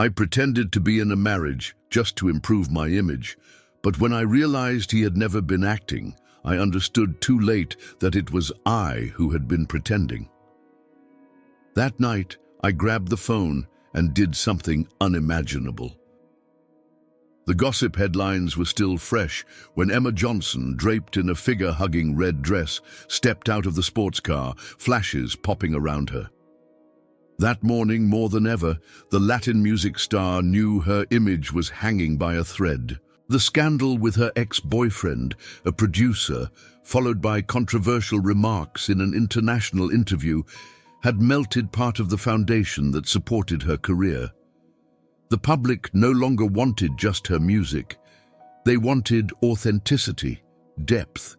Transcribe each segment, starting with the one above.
I pretended to be in a marriage just to improve my image, but when I realized he had never been acting, I understood too late that it was I who had been pretending. That night, I grabbed the phone and did something unimaginable. The gossip headlines were still fresh when Emma Johnson, draped in a figure-hugging red dress, stepped out of the sports car, flashes popping around her. That morning, more than ever, the Latin music star knew her image was hanging by a thread. The scandal with her ex-boyfriend, a producer, followed by controversial remarks in an international interview, had melted part of the foundation that supported her career. The public no longer wanted just her music. They wanted authenticity, depth.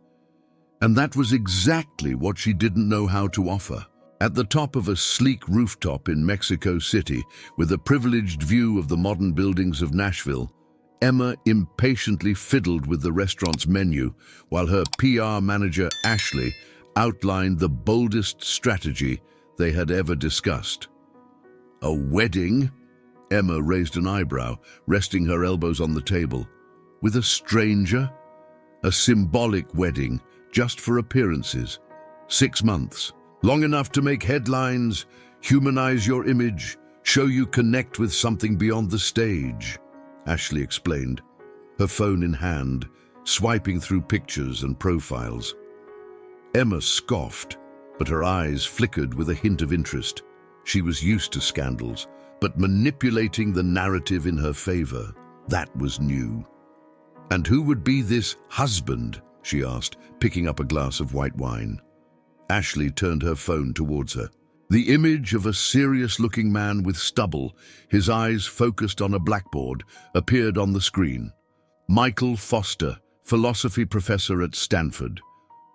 And that was exactly what she didn't know how to offer. At the top of a sleek rooftop in Mexico City, with a privileged view of the modern buildings of Nashville, Emma impatiently fiddled with the restaurant's menu while her PR manager, Ashley, outlined the boldest strategy they had ever discussed. A wedding? Emma raised an eyebrow, resting her elbows on the table. With a stranger? A symbolic wedding, just for appearances. 6 months. Long enough to make headlines, humanize your image, show you connect with something beyond the stage, Ashley explained, her phone in hand, swiping through pictures and profiles. Emma scoffed, but her eyes flickered with a hint of interest. She was used to scandals, but manipulating the narrative in her favor, that was new. And who would be this husband? She asked, picking up a glass of white wine. Ashley turned her phone towards her. The image of a serious-looking man with stubble, his eyes focused on a blackboard, appeared on the screen. Michael Foster, philosophy professor at Stanford.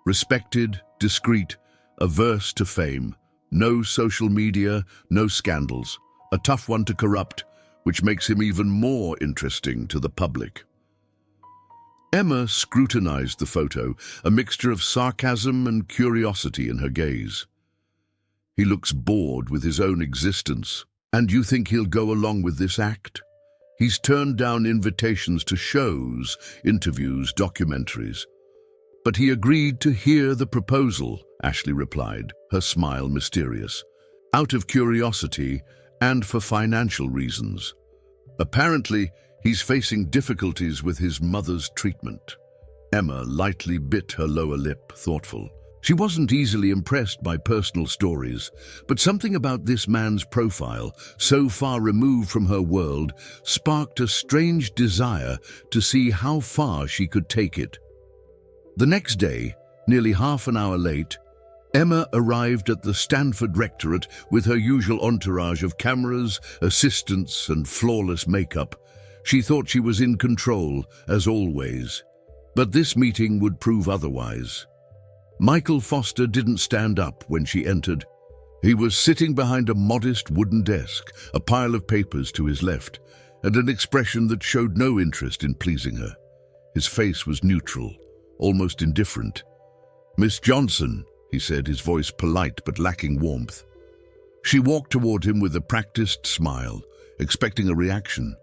Respected, discreet, averse to fame. No social media, no scandals. A tough one to corrupt, which makes him even more interesting to the public. Emma scrutinized the photo, a mixture of sarcasm and curiosity in her gaze. He looks bored with his own existence. And you think he'll go along with this act? He's turned down invitations to shows, interviews, documentaries. But he agreed to hear the proposal, Ashley replied, her smile mysterious. Out of curiosity and for financial reasons. Apparently, he's facing difficulties with his mother's treatment. Emma lightly bit her lower lip, thoughtful. She wasn't easily impressed by personal stories, but something about this man's profile, so far removed from her world, sparked a strange desire to see how far she could take it. The next day, nearly half an hour late, Emma arrived at the Stanford Rectorate with her usual entourage of cameras, assistants, and flawless makeup. She thought she was in control, as always. But this meeting would prove otherwise. Michael Foster didn't stand up when she entered. He was sitting behind a modest wooden desk, a pile of papers to his left, and an expression that showed no interest in pleasing her. His face was neutral, almost indifferent. "Miss Johnson," he said, his voice polite but lacking warmth. She walked toward him with a practiced smile, expecting a reaction.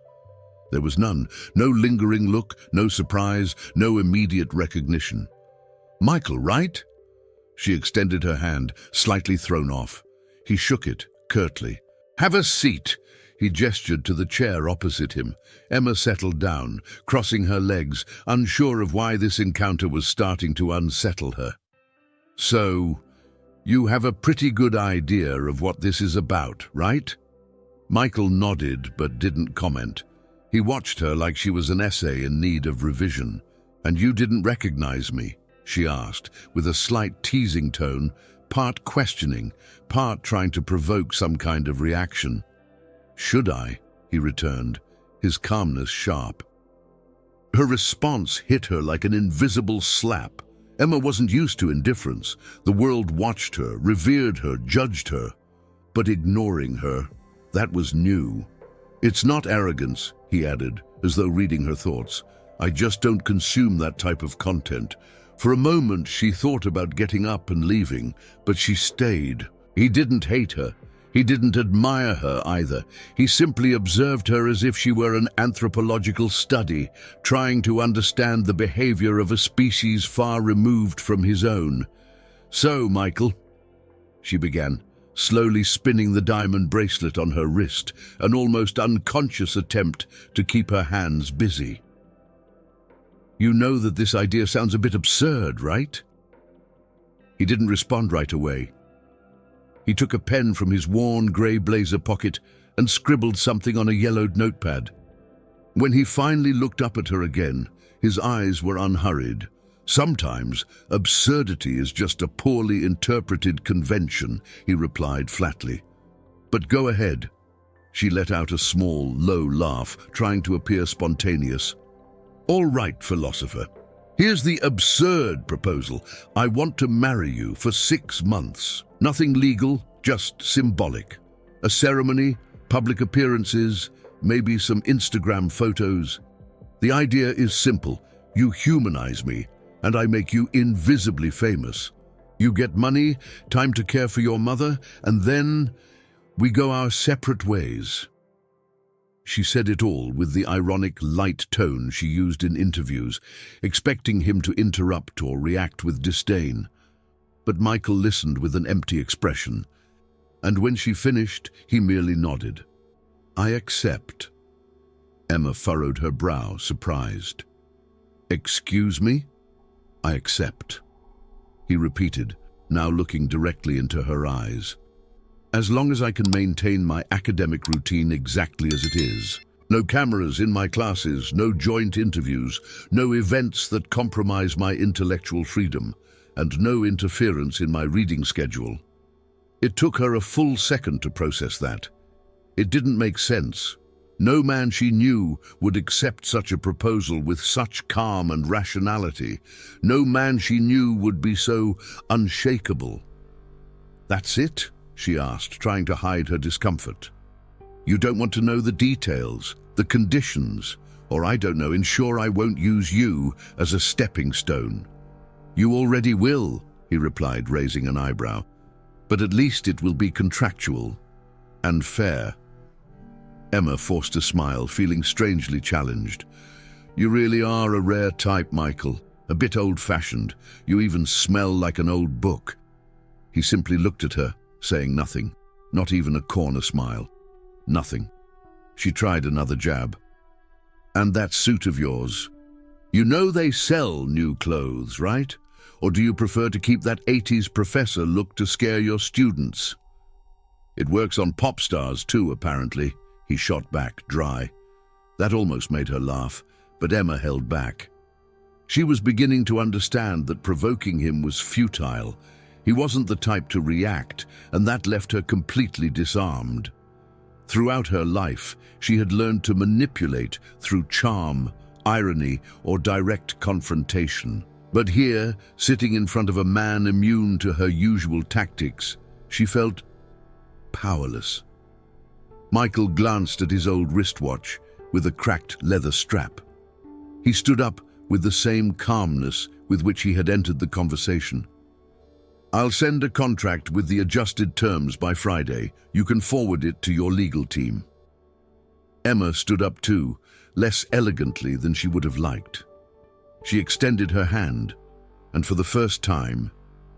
There was none. No lingering look, no surprise, no immediate recognition. "Michael, right?" She extended her hand, slightly thrown off. He shook it, curtly. "Have a seat." He gestured to the chair opposite him. Emma settled down, crossing her legs, unsure of why this encounter was starting to unsettle her. "So, you have a pretty good idea of what this is about, right?" Michael nodded but didn't comment. He watched her like she was an essay in need of revision. "And you didn't recognize me?" she asked, with a slight teasing tone, part questioning, part trying to provoke some kind of reaction. "Should I?" he returned, his calmness sharp. Her response hit her like an invisible slap. Emma wasn't used to indifference. The world watched her, revered her, judged her. But ignoring her, that was new. "It's not arrogance," he added, as though reading her thoughts. "I just don't consume that type of content." For a moment, she thought about getting up and leaving, but she stayed. He didn't hate her. He didn't admire her either. He simply observed her as if she were an anthropological study, trying to understand the behavior of a species far removed from his own. "So, Michael," she began, slowly spinning the diamond bracelet on her wrist, an almost unconscious attempt to keep her hands busy. "You know that this idea sounds a bit absurd, right?" He didn't respond right away. He took a pen from his worn grey blazer pocket and scribbled something on a yellowed notepad. When he finally looked up at her again, his eyes were unhurried. "Sometimes absurdity is just a poorly interpreted convention," he replied flatly. "But go ahead." She let out a small, low laugh, trying to appear spontaneous. "All right, philosopher. Here's the absurd proposal. I want to marry you for 6 months. Nothing legal, just symbolic. A ceremony, public appearances, maybe some Instagram photos. The idea is simple. You humanize me, and I make you invisibly famous. You get money, time to care for your mother, and then we go our separate ways." She said it all with the ironic, light tone she used in interviews, expecting him to interrupt or react with disdain. But Michael listened with an empty expression, and when she finished, he merely nodded. "I accept." Emma furrowed her brow, surprised. "Excuse me?" "I accept," he repeated, now looking directly into her eyes. "As long as I can maintain my academic routine exactly as it is. No cameras in my classes, no joint interviews, no events that compromise my intellectual freedom, and no interference in my reading schedule." It took her a full second to process that. It didn't make sense. No man she knew would accept such a proposal with such calm and rationality. No man she knew would be so unshakable. "That's it?" she asked, trying to hide her discomfort. "You don't want to know the details, the conditions, or I don't know, ensure I won't use you as a stepping stone?" "You already will," he replied, raising an eyebrow. "But at least it will be contractual and fair." Emma forced a smile, feeling strangely challenged. "You really are a rare type, Michael. A bit old-fashioned. You even smell like an old book." He simply looked at her, saying nothing, not even a corner smile. Nothing. She tried another jab. "And that suit of yours? You know they sell new clothes, right? Or do you prefer to keep that 80s professor look to scare your students?" "It works on pop stars too, apparently," he shot back, dry. That almost made her laugh, but Emma held back. She was beginning to understand that provoking him was futile. He wasn't the type to react, and that left her completely disarmed. Throughout her life, she had learned to manipulate through charm, irony, or direct confrontation. But here, sitting in front of a man immune to her usual tactics, she felt powerless. Michael glanced at his old wristwatch with a cracked leather strap. He stood up with the same calmness with which he had entered the conversation. "I'll send a contract with the adjusted terms by Friday. You can forward it to your legal team." Emma stood up too, less elegantly than she would have liked. She extended her hand, and for the first time,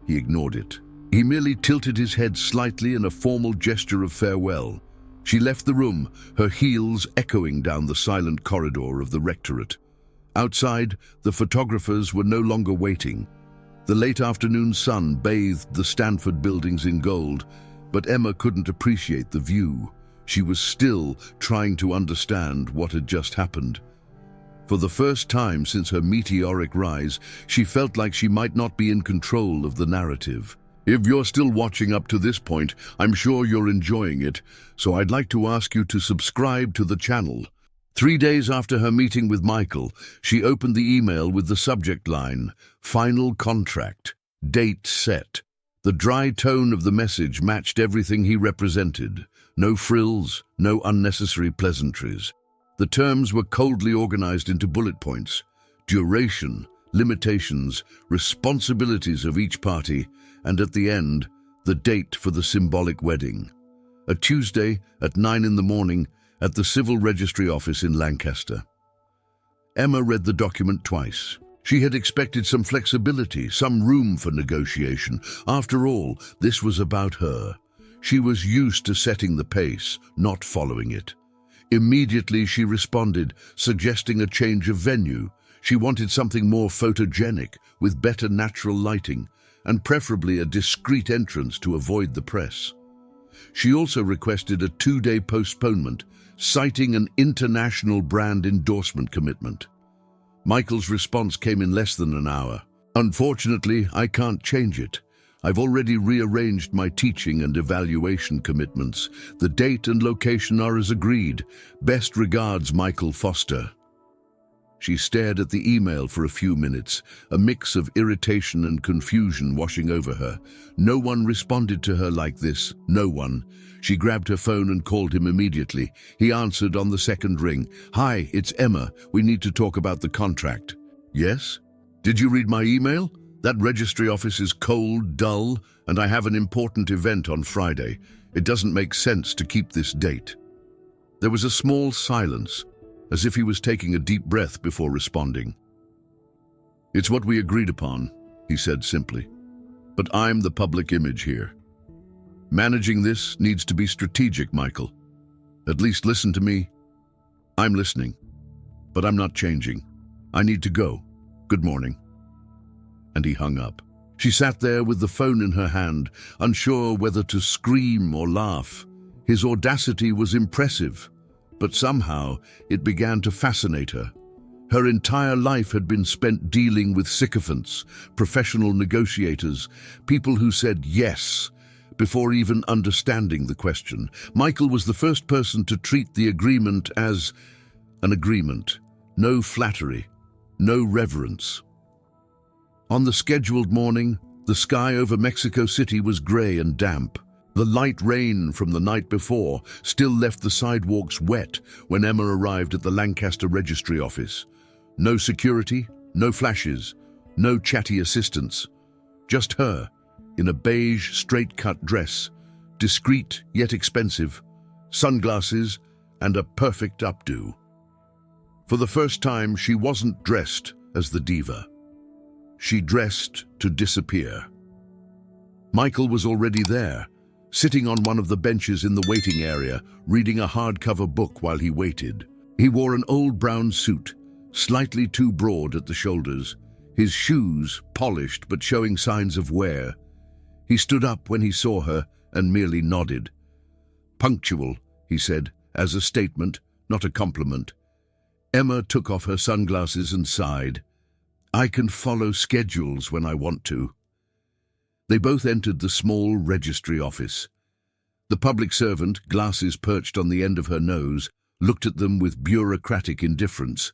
he ignored it. He merely tilted his head slightly in a formal gesture of farewell. She left the room, her heels echoing down the silent corridor of the rectorate. Outside, the photographers were no longer waiting. The late afternoon sun bathed the Stanford buildings in gold, but Emma couldn't appreciate the view. She was still trying to understand what had just happened. For the first time since her meteoric rise, she felt like she might not be in control of the narrative. If you're still watching up to this point, I'm sure you're enjoying it, so I'd like to ask you to subscribe to the channel. 3 days after her meeting with Michael, she opened the email with the subject line, "Final contract, date set." The dry tone of the message matched everything he represented. No frills, no unnecessary pleasantries. The terms were coldly organized into bullet points: duration, limitations, responsibilities of each party, and at the end, the date for the symbolic wedding. A Tuesday at 9 in the morning at the Civil Registry Office in Lancaster. Emma read the document twice. She had expected some flexibility, some room for negotiation. After all, this was about her. She was used to setting the pace, not following it. Immediately she responded, suggesting a change of venue. She wanted something more photogenic, with better natural lighting, and preferably a discreet entrance to avoid the press. She also requested a 2-day postponement, citing an international brand endorsement commitment. Michael's response came in less than an hour. Unfortunately, I can't change it. I've already rearranged my teaching and evaluation commitments. The date and location are as agreed. Best regards, Michael Foster. She stared at the email for a few minutes, a mix of irritation and confusion washing over her. No one responded to her like this, no one. She grabbed her phone and called him immediately. He answered on the second ring. "Hi, it's Emma. We need to talk about the contract." "Yes? Did you read my email? That registry office is cold, dull, and I have an important event on Friday. It doesn't make sense to keep this date." There was a small silence, as if he was taking a deep breath before responding. "It's what we agreed upon," he said simply. "But I'm the public image here. Managing this needs to be strategic, Michael. At least listen to me." "I'm listening, but I'm not changing. I need to go. Good morning." And he hung up. She sat there with the phone in her hand, unsure whether to scream or laugh. His audacity was impressive, but somehow it began to fascinate her. Her entire life had been spent dealing with sycophants, professional negotiators, people who said yes before even understanding the question. Michael was the first person to treat the agreement as an agreement. No flattery, no reverence. On the scheduled morning, the sky over Mexico City was gray and damp. The light rain from the night before still left the sidewalks wet when Emma arrived at the Lancaster Registry Office. No security, no flashes, no chatty assistants. Just her, in a beige, straight-cut dress, discreet yet expensive, sunglasses, and a perfect updo. For the first time, she wasn't dressed as the diva. She dressed to disappear. Michael was already there, sitting on one of the benches in the waiting area, reading a hardcover book while he waited. He wore an old brown suit, slightly too broad at the shoulders, his shoes polished but showing signs of wear. He stood up when he saw her and merely nodded. "Punctual," he said, as a statement, not a compliment. Emma took off her sunglasses and sighed. "I can follow schedules when I want to." They both entered the small registry office. The public servant, glasses perched on the end of her nose, looked at them with bureaucratic indifference.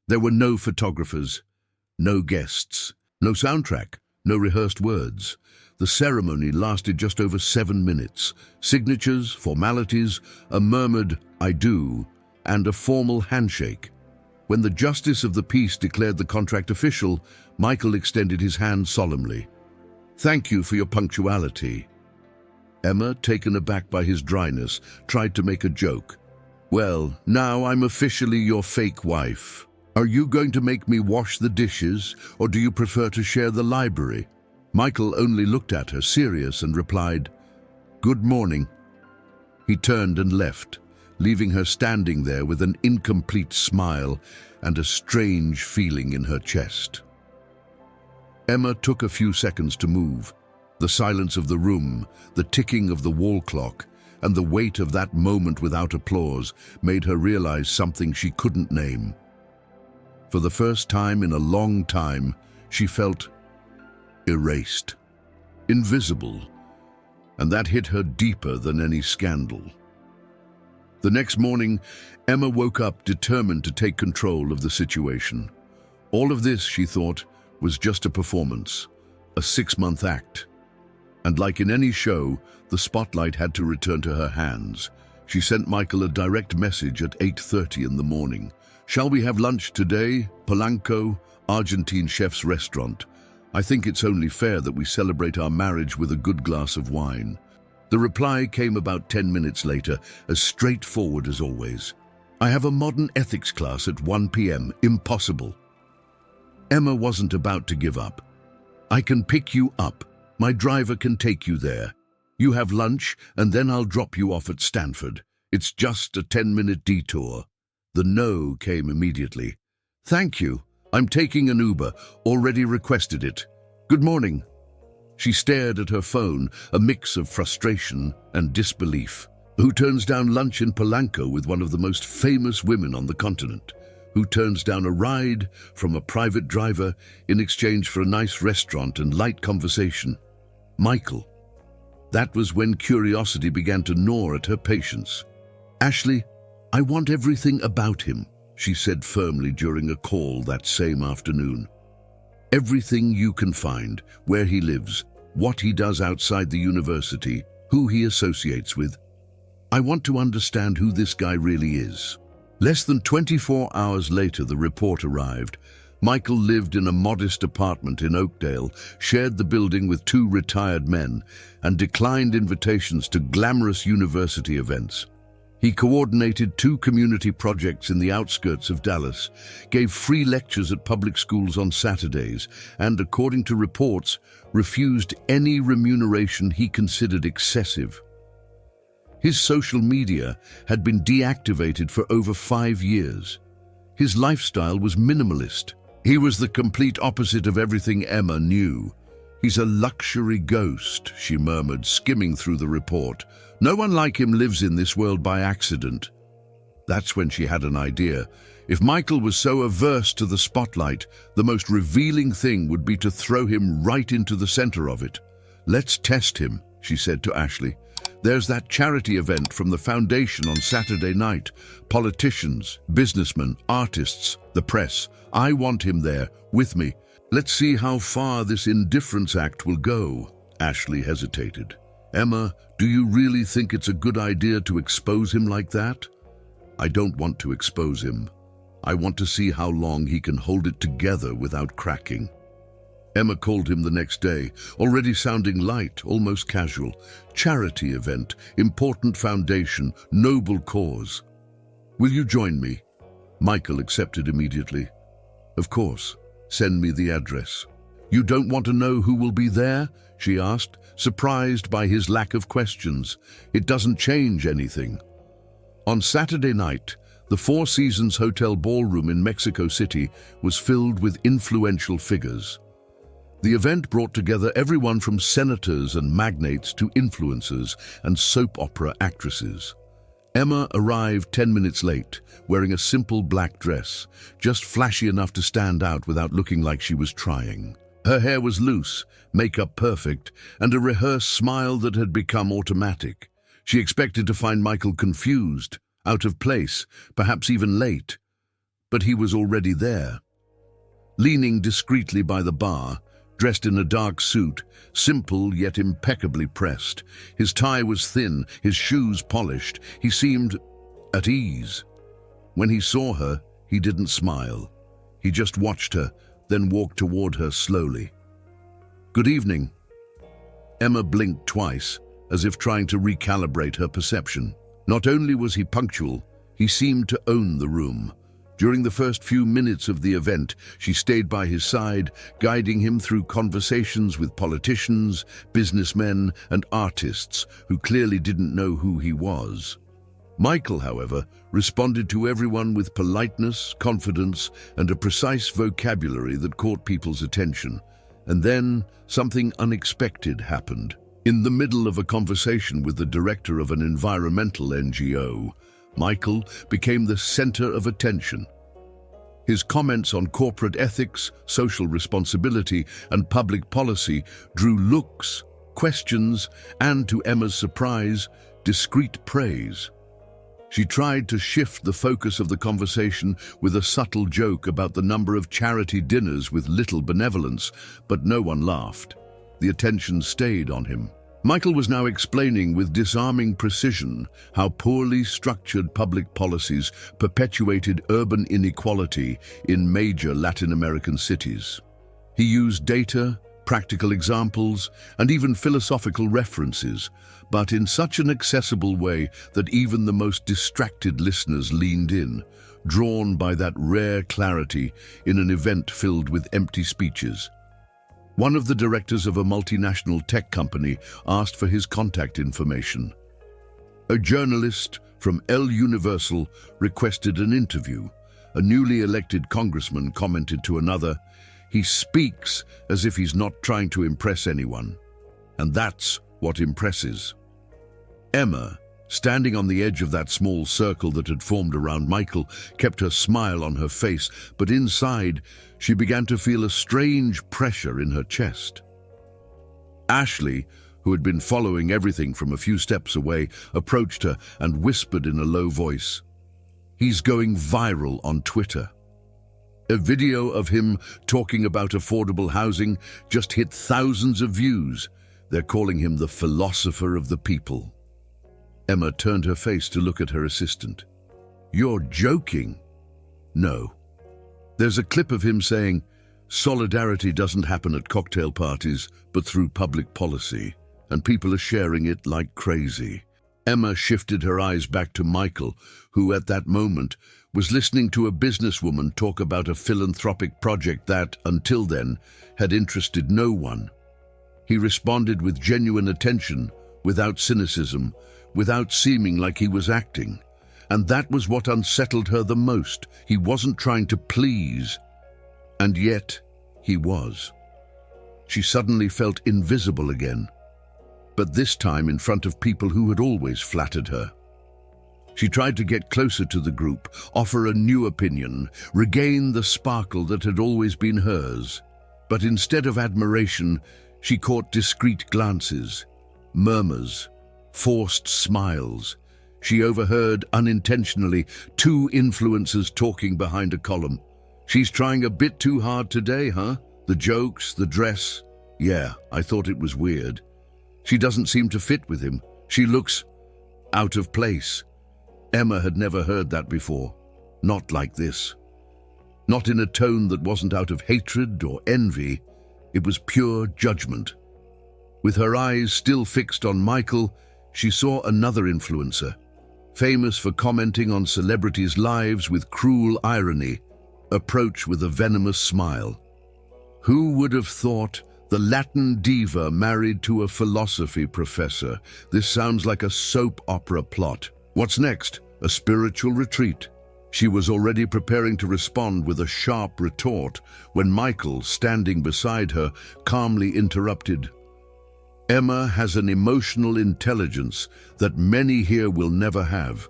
There were no photographers, no guests, no soundtrack, no rehearsed words. The ceremony lasted just over 7 minutes. Signatures, formalities, a murmured "I do," and a formal handshake. When the justice of the peace declared the contract official, Michael extended his hand solemnly. "Thank you for your punctuality." Emma, taken aback by his dryness, tried to make a joke. "Well, now I'm officially your fake wife. Are you going to make me wash the dishes, or do you prefer to share the library?" Michael only looked at her, serious, and replied, "Good morning." He turned and left, leaving her standing there with an incomplete smile and a strange feeling in her chest. Emma took a few seconds to move. The silence of the room, the ticking of the wall clock, and the weight of that moment without applause made her realize something she couldn't name. For the first time in a long time, she felt erased, invisible, and that hit her deeper than any scandal. The next morning, Emma woke up determined to take control of the situation. All of this, she thought, was just a performance, a 6-month act. And like in any show, the spotlight had to return to her hands. She sent Michael a direct message at 8:30 in the morning. "Shall we have lunch today? Polanco, Argentine chef's restaurant. I think it's only fair that we celebrate our marriage with a good glass of wine." The reply came about 10 minutes later, as straightforward as always. I have a modern ethics class at 1 p.m. Impossible. Emma wasn't about to give up. I can pick you up. My driver can take you there. You have lunch, and then I'll drop you off at Stanford. It's just a 10-minute detour. The no came immediately. Thank you. I'm taking an Uber. Already requested it. Good morning. She stared at her phone, a mix of frustration and disbelief. Who turns down lunch in Polanco with one of the most famous women on the continent? Who turns down a ride from a private driver in exchange for a nice restaurant and light conversation? Michael. That was when curiosity began to gnaw at her patience. Ashley, I want everything about him, she said firmly during a call that same afternoon. Everything you can find, where he lives, what he does outside the university, who he associates with. I want to understand who this guy really is. Less than 24 hours later, the report arrived. Michael lived in a modest apartment in Oakdale, shared the building with 2 retired men, and declined invitations to glamorous university events. He coordinated 2 community projects in the outskirts of Dallas, gave free lectures at public schools on Saturdays, and, according to reports, refused any remuneration he considered excessive. His social media had been deactivated for over 5 years. His lifestyle was minimalist. He was the complete opposite of everything Emma knew. He's a luxury ghost, she murmured, skimming through the report. No one like him lives in this world by accident. That's when she had an idea. If Michael was so averse to the spotlight, the most revealing thing would be to throw him right into the center of it. Let's test him, she said to Ashley. There's that charity event from the foundation on Saturday night. Politicians, businessmen, artists, the press. I want him there, with me. Let's see how far this indifference act will go. Ashley hesitated. Emma, do you really think it's a good idea to expose him like that? I don't want to expose him. I want to see how long he can hold it together without cracking. Emma called him the next day, already sounding light, almost casual. Charity event, important foundation, noble cause. Will you join me? Michael accepted immediately. Of course. Send me the address. You don't want to know who will be there? She asked, surprised by his lack of questions. It doesn't change anything. On Saturday night, the Four Seasons Hotel ballroom in Mexico City was filled with influential figures. The event brought together everyone from senators and magnates to influencers and soap opera actresses. Emma arrived 10 minutes late, wearing a simple black dress, just flashy enough to stand out without looking like she was trying. Her hair was loose, makeup perfect, and a rehearsed smile that had become automatic. She expected to find Michael confused, out of place, perhaps even late. But he was already there. Leaning discreetly by the bar, dressed in a dark suit, simple yet impeccably pressed. His tie was thin, his shoes polished. He seemed at ease. When he saw her, he didn't smile. He just watched her, then walked toward her slowly. Good evening. Emma blinked twice, as if trying to recalibrate her perception. Not only was he punctual, he seemed to own the room. During the first few minutes of the event, she stayed by his side, guiding him through conversations with politicians, businessmen, and artists who clearly didn't know who he was. Michael, however, responded to everyone with politeness, confidence, and a precise vocabulary that caught people's attention. And then, something unexpected happened. In the middle of a conversation with the director of an environmental NGO, Michael became the center of attention. His comments on corporate ethics, social responsibility, and public policy drew looks, questions, and, to Emma's surprise, discreet praise. She tried to shift the focus of the conversation with a subtle joke about the number of charity dinners with little benevolence, but no one laughed. The attention stayed on him. Michael was now explaining with disarming precision how poorly structured public policies perpetuated urban inequality in major Latin American cities. He used data, practical examples, and even philosophical references, but in such an accessible way that even the most distracted listeners leaned in, drawn by that rare clarity in an event filled with empty speeches. One of the directors of a multinational tech company asked for his contact information. A journalist from El Universal requested an interview. A newly elected congressman commented to another, "He speaks as if he's not trying to impress anyone." And that's what impresses. Emma, standing on the edge of that small circle that had formed around Michael, kept her smile on her face, but inside, she began to feel a strange pressure in her chest. Ashley, who had been following everything from a few steps away, approached her and whispered in a low voice, "He's going viral on Twitter." A video of him talking about affordable housing just hit thousands of views. They're calling him the philosopher of the people. Emma turned her face to look at her assistant. "You're joking." "No. There's a clip of him saying, 'Solidarity doesn't happen at cocktail parties, but through public policy,' and people are sharing it like crazy." Emma shifted her eyes back to Michael, who at that moment was listening to a businesswoman talk about a philanthropic project that, until then, had interested no one. He responded with genuine attention, without cynicism, without seeming like he was acting. And that was what unsettled her the most. He wasn't trying to please, and yet he was. She suddenly felt invisible again, but this time in front of people who had always flattered her. She tried to get closer to the group, offer a new opinion, regain the sparkle that had always been hers. But instead of admiration, she caught discreet glances, murmurs, forced smiles. She overheard, unintentionally, two influencers talking behind a column. "She's trying a bit too hard today, huh? The jokes, the dress. Yeah, I thought it was weird. She doesn't seem to fit with him. She looks out of place." Emma had never heard that before. Not like this. Not in a tone that wasn't out of hatred or envy. It was pure judgment. With her eyes still fixed on Michael, she saw another influencer, famous for commenting on celebrities' lives with cruel irony, approach with a venomous smile. Who would have thought the Latin diva married to a philosophy professor? This sounds like a soap opera plot. What's next? A spiritual retreat? She was already preparing to respond with a sharp retort when Michael, standing beside her, calmly interrupted. "Emma has an emotional intelligence that many here will never have.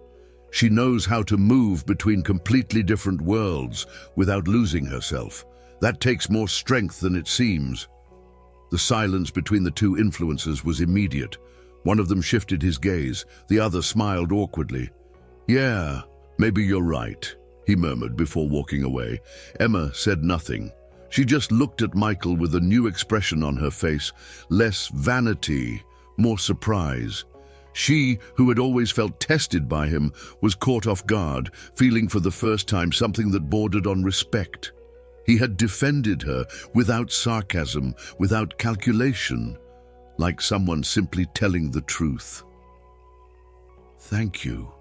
She knows how to move between completely different worlds without losing herself. That takes more strength than it seems." The silence between the two influencers was immediate. One of them shifted his gaze, the other smiled awkwardly. "Yeah, maybe you're right," he murmured before walking away. Emma said nothing. She just looked at Michael with a new expression on her face, less vanity, more surprise. She, who had always felt tested by him, was caught off guard, feeling for the first time something that bordered on respect. He had defended her without sarcasm, without calculation, like someone simply telling the truth. "Thank you,"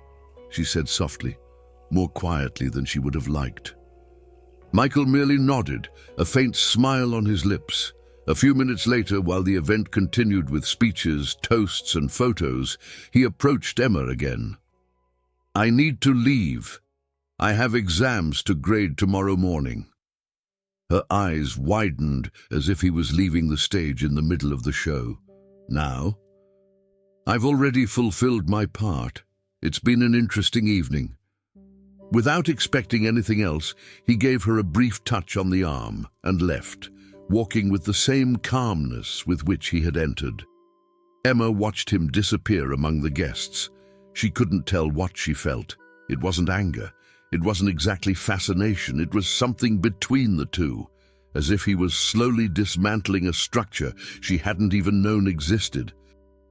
she said softly, more quietly than she would have liked. Michael merely nodded, a faint smile on his lips. A few minutes later, while the event continued with speeches, toasts, and photos, he approached Emma again. "I need to leave. I have exams to grade tomorrow morning." Her eyes widened as if he was leaving the stage in the middle of the show. "Now?" "I've already fulfilled my part. It's been an interesting evening." Without expecting anything else, he gave her a brief touch on the arm and left, walking with the same calmness with which he had entered. Emma watched him disappear among the guests. She couldn't tell what she felt. It wasn't anger. It wasn't exactly fascination. It was something between the two, as if he was slowly dismantling a structure she hadn't even known existed.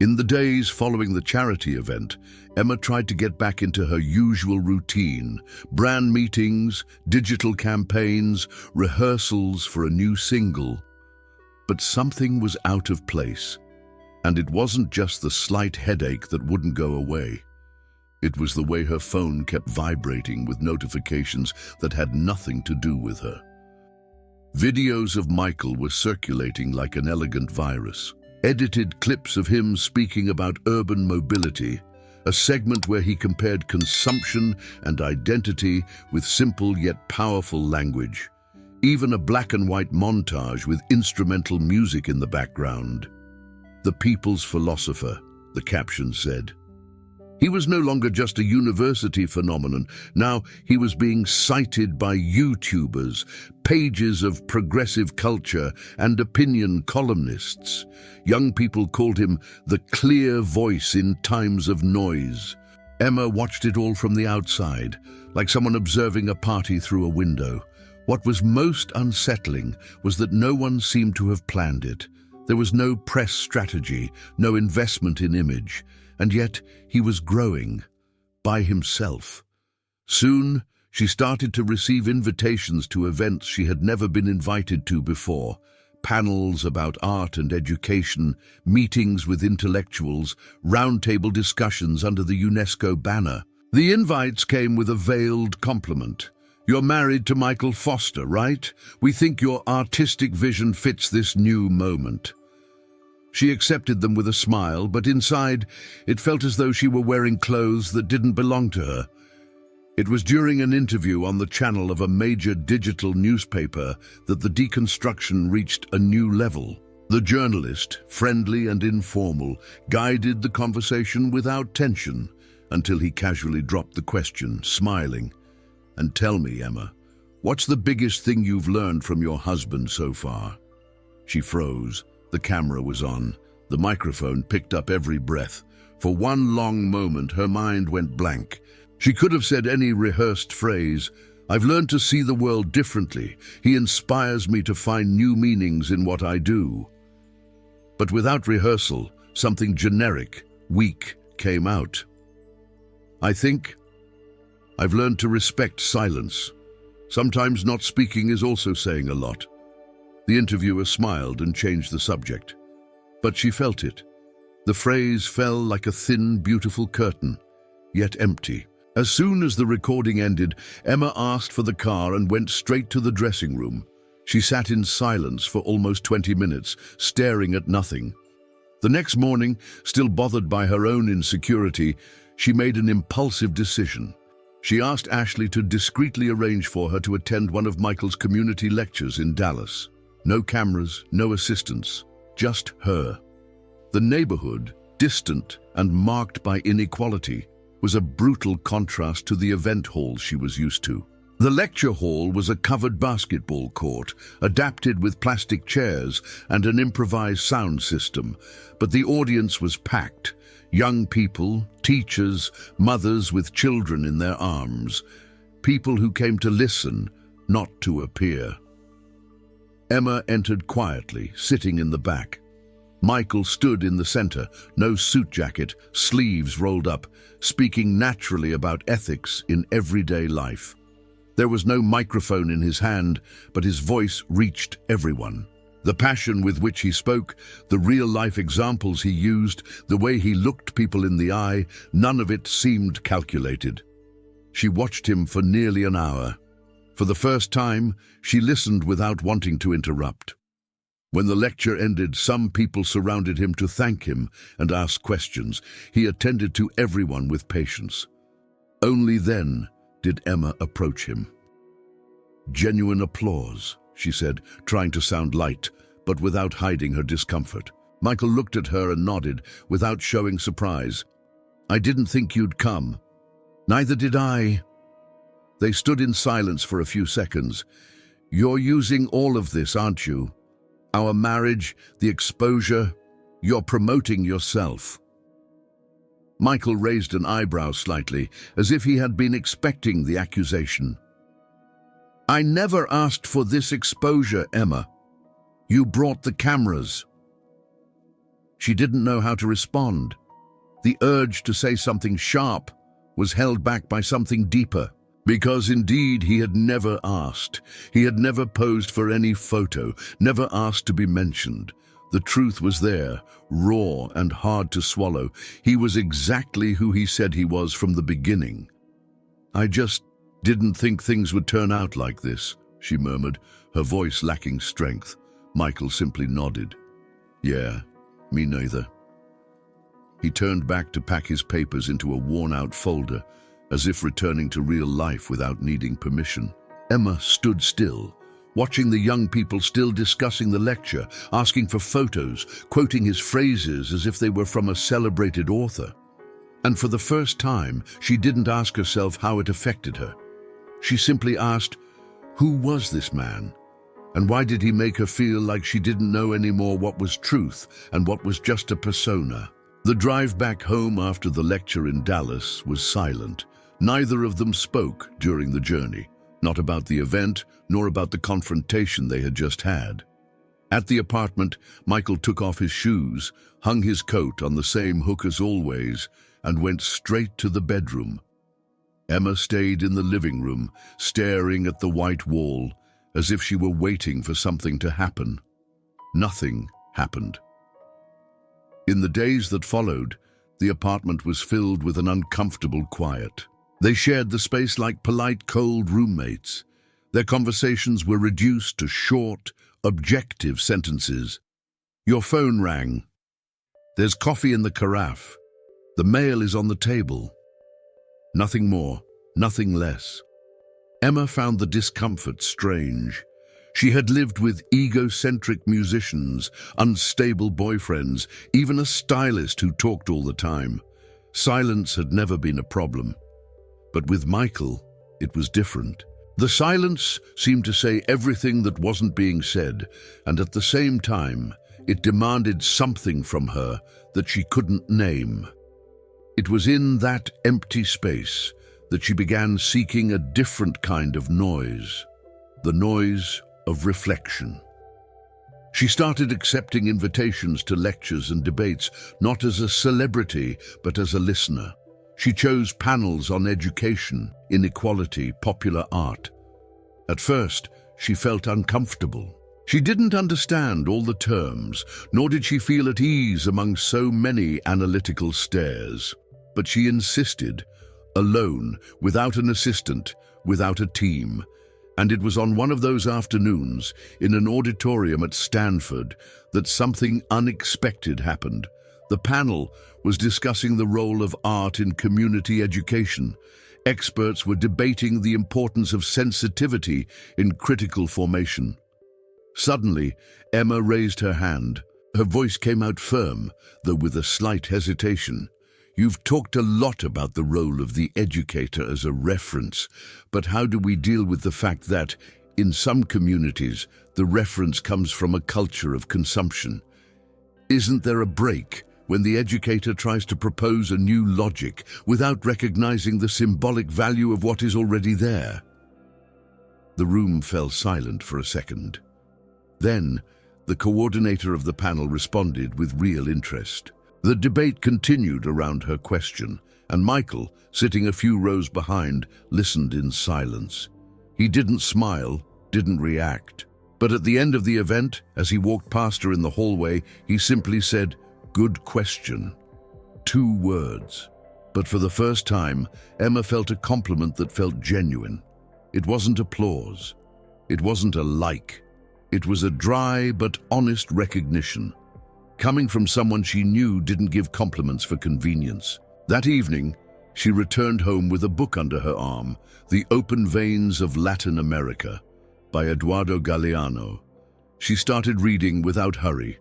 In the days following the charity event, Emma tried to get back into her usual routine: brand meetings, digital campaigns, rehearsals for a new single. But something was out of place, and it wasn't just the slight headache that wouldn't go away. It was the way her phone kept vibrating with notifications that had nothing to do with her. Videos of Michael were circulating like an elegant virus. Edited clips of him speaking about urban mobility, a segment where he compared consumption and identity with simple yet powerful language. Even a black and white montage with instrumental music in the background. "The people's philosopher," the caption said. He was no longer just a university phenomenon. Now he was being cited by YouTubers, pages of progressive culture, and opinion columnists. Young people called him the clear voice in times of noise. Emma watched it all from the outside, like someone observing a party through a window. What was most unsettling was that no one seemed to have planned it. There was no press strategy, no investment in image. And yet he was growing, by himself. Soon, she started to receive invitations to events she had never been invited to before. Panels about art and education, meetings with intellectuals, roundtable discussions under the UNESCO banner. The invites came with a veiled compliment. "You're married to Michael Foster, right? We think your artistic vision fits this new moment." She accepted them with a smile, but inside, it felt as though she were wearing clothes that didn't belong to her. It was during an interview on the channel of a major digital newspaper that the deconstruction reached a new level. The journalist, friendly and informal, guided the conversation without tension until he casually dropped the question, smiling. "And tell me, Emma, what's the biggest thing you've learned from your husband so far?" She froze. The camera was on. The microphone picked up every breath. For one long moment, her mind went blank. She could have said any rehearsed phrase. "I've learned to see the world differently. He inspires me to find new meanings in what I do." But without rehearsal, something generic, weak, came out. "I think I've learned to respect silence. Sometimes not speaking is also saying a lot." The interviewer smiled and changed the subject. But she felt it. The phrase fell like a thin, beautiful curtain, yet empty. As soon as the recording ended, Emma asked for the car and went straight to the dressing room. She sat in silence for almost 20 minutes, staring at nothing. The next morning, still bothered by her own insecurity, she made an impulsive decision. She asked Ashley to discreetly arrange for her to attend one of Michael's community lectures in Dallas. No cameras, no assistants, just her. The neighborhood, distant and marked by inequality, was a brutal contrast to the event hall she was used to. The lecture hall was a covered basketball court, adapted with plastic chairs and an improvised sound system, but the audience was packed. Young people, teachers, mothers with children in their arms. People who came to listen, not to appear. Emma entered quietly, sitting in the back. Michael stood in the center, no suit jacket, sleeves rolled up, speaking naturally about ethics in everyday life. There was no microphone in his hand, but his voice reached everyone. The passion with which he spoke, the real-life examples he used, the way he looked people in the eye, none of it seemed calculated. She watched him for nearly an hour. For the first time, she listened without wanting to interrupt. When the lecture ended, some people surrounded him to thank him and ask questions. He attended to everyone with patience. Only then did Emma approach him. "Genuine applause," she said, trying to sound light, but without hiding her discomfort. Michael looked at her and nodded, without showing surprise. "I didn't think you'd come." "Neither did I." They stood in silence for a few seconds. "You're using all of this, aren't you? Our marriage, the exposure, you're promoting yourself." Michael raised an eyebrow slightly, as if he had been expecting the accusation. "I never asked for this exposure, Emma. You brought the cameras." She didn't know how to respond. The urge to say something sharp was held back by something deeper. Because indeed he had never asked. He had never posed for any photo, never asked to be mentioned. The truth was there, raw and hard to swallow. He was exactly who he said he was from the beginning. "I just didn't think things would turn out like this," she murmured, her voice lacking strength. Michael simply nodded. "Yeah, me neither." He turned back to pack his papers into a worn-out folder, as if returning to real life without needing permission. Emma stood still, watching the young people still discussing the lecture, asking for photos, quoting his phrases as if they were from a celebrated author. And for the first time, she didn't ask herself how it affected her. She simply asked, who was this man? And why did he make her feel like she didn't know anymore what was truth and what was just a persona? The drive back home after the lecture in Dallas was silent. Neither of them spoke during the journey, not about the event, nor about the confrontation they had just had. At the apartment, Michael took off his shoes, hung his coat on the same hook as always, and went straight to the bedroom. Emma stayed in the living room, staring at the white wall, as if she were waiting for something to happen. Nothing happened. In the days that followed, the apartment was filled with an uncomfortable quiet. They shared the space like polite, cold roommates. Their conversations were reduced to short, objective sentences. "Your phone rang. There's coffee in the carafe. The mail is on the table." Nothing more, nothing less. Emma found the discomfort strange. She had lived with egocentric musicians, unstable boyfriends, even a stylist who talked all the time. Silence had never been a problem. But with Michael, it was different. The silence seemed to say everything that wasn't being said, and at the same time, it demanded something from her that she couldn't name. It was in that empty space that she began seeking a different kind of noise, the noise of reflection. She started accepting invitations to lectures and debates, not as a celebrity, but as a listener. She chose panels on education, inequality, popular art. At first, she felt uncomfortable. She didn't understand all the terms, nor did she feel at ease among so many analytical stares. But she insisted, alone, without an assistant, without a team. And it was on one of those afternoons, in an auditorium at Stanford, that something unexpected happened. The panel was discussing the role of art in community education. Experts were debating the importance of sensitivity in critical formation. Suddenly, Emma raised her hand. Her voice came out firm, though with a slight hesitation. "You've talked a lot about the role of the educator as a reference, but how do we deal with the fact that, in some communities, the reference comes from a culture of consumption? Isn't there a break when the educator tries to propose a new logic without recognizing the symbolic value of what is already there?" The room fell silent for a second. Then, the coordinator of the panel responded with real interest. The debate continued around her question, and Michael, sitting a few rows behind, listened in silence. He didn't smile, didn't react. But at the end of the event, as he walked past her in the hallway, he simply said, "Good question." 2 words. But for the first time, Emma felt a compliment that felt genuine. It wasn't applause. It wasn't a like. It was a dry but honest recognition, coming from someone she knew didn't give compliments for convenience. That evening, she returned home with a book under her arm, The Open Veins of Latin America, by Eduardo Galeano. She started reading without hurry,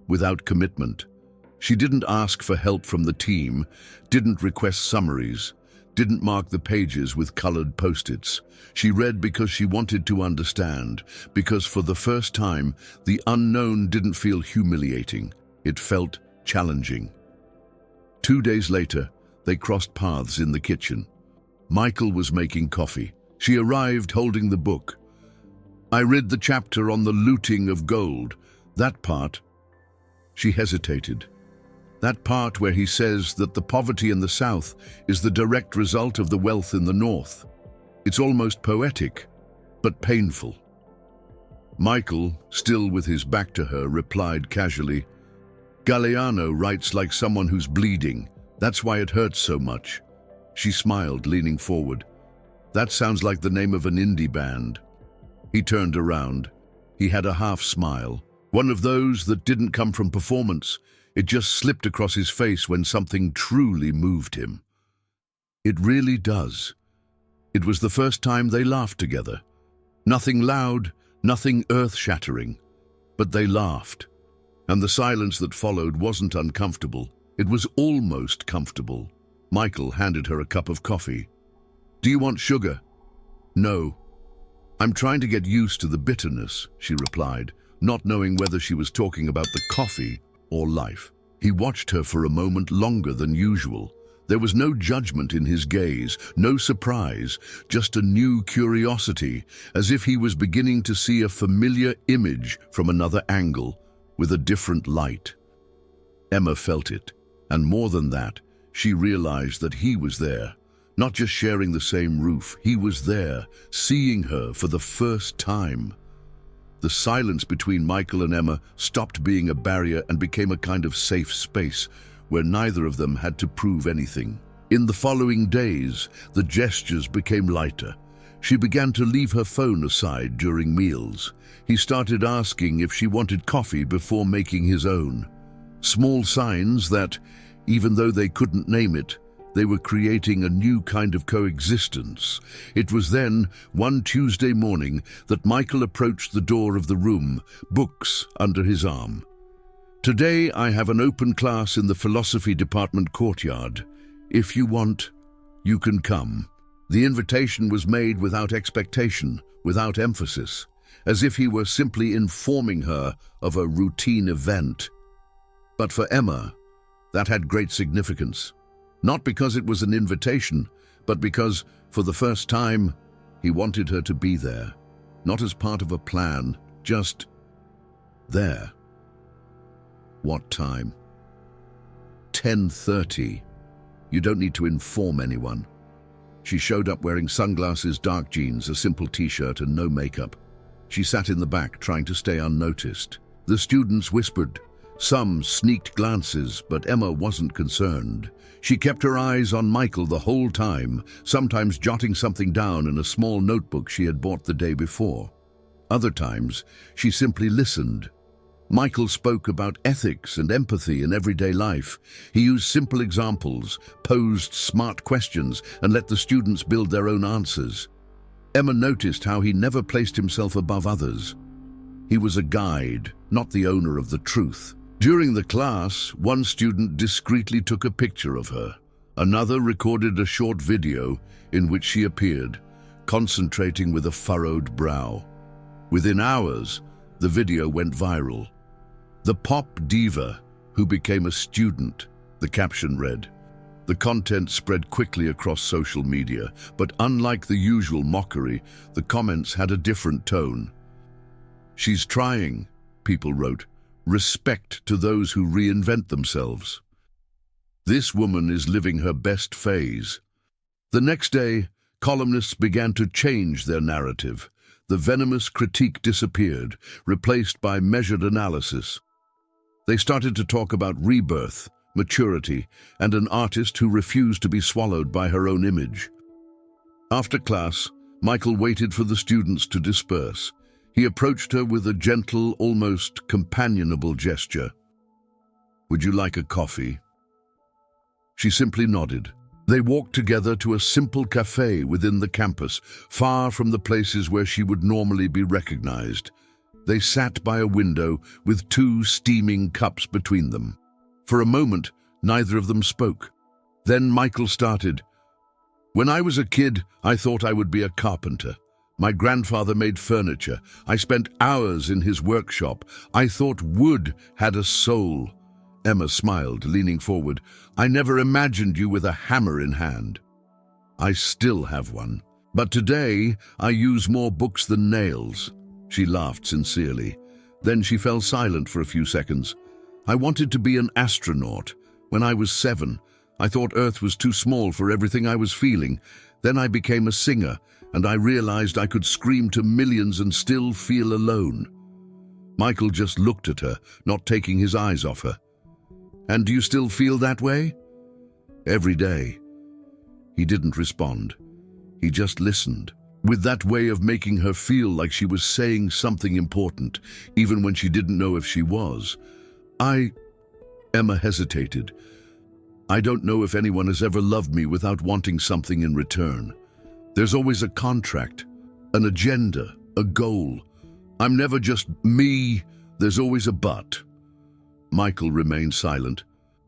without commitment. She didn't ask for help from the team, didn't request summaries, didn't mark the pages with colored post-its. She read because she wanted to understand, because for the first time, the unknown didn't feel humiliating. It felt challenging. 2 days later, they crossed paths in the kitchen. Michael was making coffee. She arrived holding the book. "I read the chapter on the looting of gold. That part." She hesitated. "That part where he says that the poverty in the South is the direct result of the wealth in the North." It's almost poetic, but painful. Michael, still with his back to her, replied casually, "Galeano writes like someone who's bleeding. That's why it hurts so much." She smiled, leaning forward. "That sounds like the name of an indie band." He turned around. He had a half smile, one of those that didn't come from performance. It just slipped across his face when something truly moved him. It really does. It was the first time they laughed together. Nothing loud, nothing earth-shattering, but they laughed. And the silence that followed wasn't uncomfortable. It was almost comfortable. Michael handed her a cup of coffee. "Do you want sugar?" "No. I'm trying to get used to the bitterness," she replied, not knowing whether she was talking about the coffee or life. He watched her for a moment longer than usual. There was no judgment in his gaze, no surprise, just a new curiosity, as if he was beginning to see a familiar image from another angle, with a different light. Emma felt it, and more than that, she realized that he was there, not just sharing the same roof. He was there, seeing her for the first time. The silence between Michael and Emma stopped being a barrier and became a kind of safe space, where neither of them had to prove anything. In the following days, the gestures became lighter. She began to leave her phone aside during meals. He started asking if she wanted coffee before making his own. Small signs that, even though they couldn't name it, they were creating a new kind of coexistence. It was then, one Tuesday morning, that Michael approached the door of the room, books under his arm. "Today I have an open class in the philosophy department courtyard. If you want, you can come." The invitation was made without expectation, without emphasis, as if he were simply informing her of a routine event. But for Emma, that had great significance. Not because it was an invitation, but because, for the first time, he wanted her to be there. Not as part of a plan, just there. What time? 10:30. You don't need to inform anyone. She showed up wearing sunglasses, dark jeans, a simple t-shirt, and no makeup. She sat in the back, trying to stay unnoticed. The students whispered. Some sneaked glances, but Emma wasn't concerned. She kept her eyes on Michael the whole time, sometimes jotting something down in a small notebook she had bought the day before. Other times, she simply listened. Michael spoke about ethics and empathy in everyday life. He used simple examples, posed smart questions, and let the students build their own answers. Emma noticed how he never placed himself above others. He was a guide, not the owner of the truth. During the class, one student discreetly took a picture of her. Another recorded a short video in which she appeared, concentrating with a furrowed brow. Within hours, the video went viral. "The pop diva who became a student," the caption read. The content spread quickly across social media, but unlike the usual mockery, the comments had a different tone. "She's trying," people wrote. "Respect to those who reinvent themselves. This woman is living her best phase." The next day, columnists began to change their narrative. The venomous critique disappeared, replaced by measured analysis. They started to talk about rebirth, maturity, and an artist who refused to be swallowed by her own image. After class, Michael waited for the students to disperse. He approached her with a gentle, almost companionable gesture. "Would you like a coffee?" She simply nodded. They walked together to a simple cafe within the campus, far from the places where she would normally be recognized. They sat by a window with two steaming cups between them. For a moment, neither of them spoke. Then Michael started. "When I was a kid, I thought I would be a carpenter. My grandfather made furniture. I spent hours in his workshop. I thought wood had a soul." Emma smiled, leaning forward. "I never imagined you with a hammer in hand." "I still have one. But today, I use more books than nails." She laughed sincerely. Then she fell silent for a few seconds. "I wanted to be an astronaut. When I was 7, I thought Earth was too small for everything I was feeling. Then I became a singer, and I realized I could scream to millions and still feel alone. Michael just looked at her, not taking his eyes off her. "And do you still feel that way?" "Every day." He didn't respond. He just listened, with that way of making her feel like she was saying something important, even when she didn't know if she was. Emma hesitated. "I don't know if anyone has ever loved me without wanting something in return. There's always a contract, an agenda, a goal. I'm never just me, there's always a but." Michael remained silent.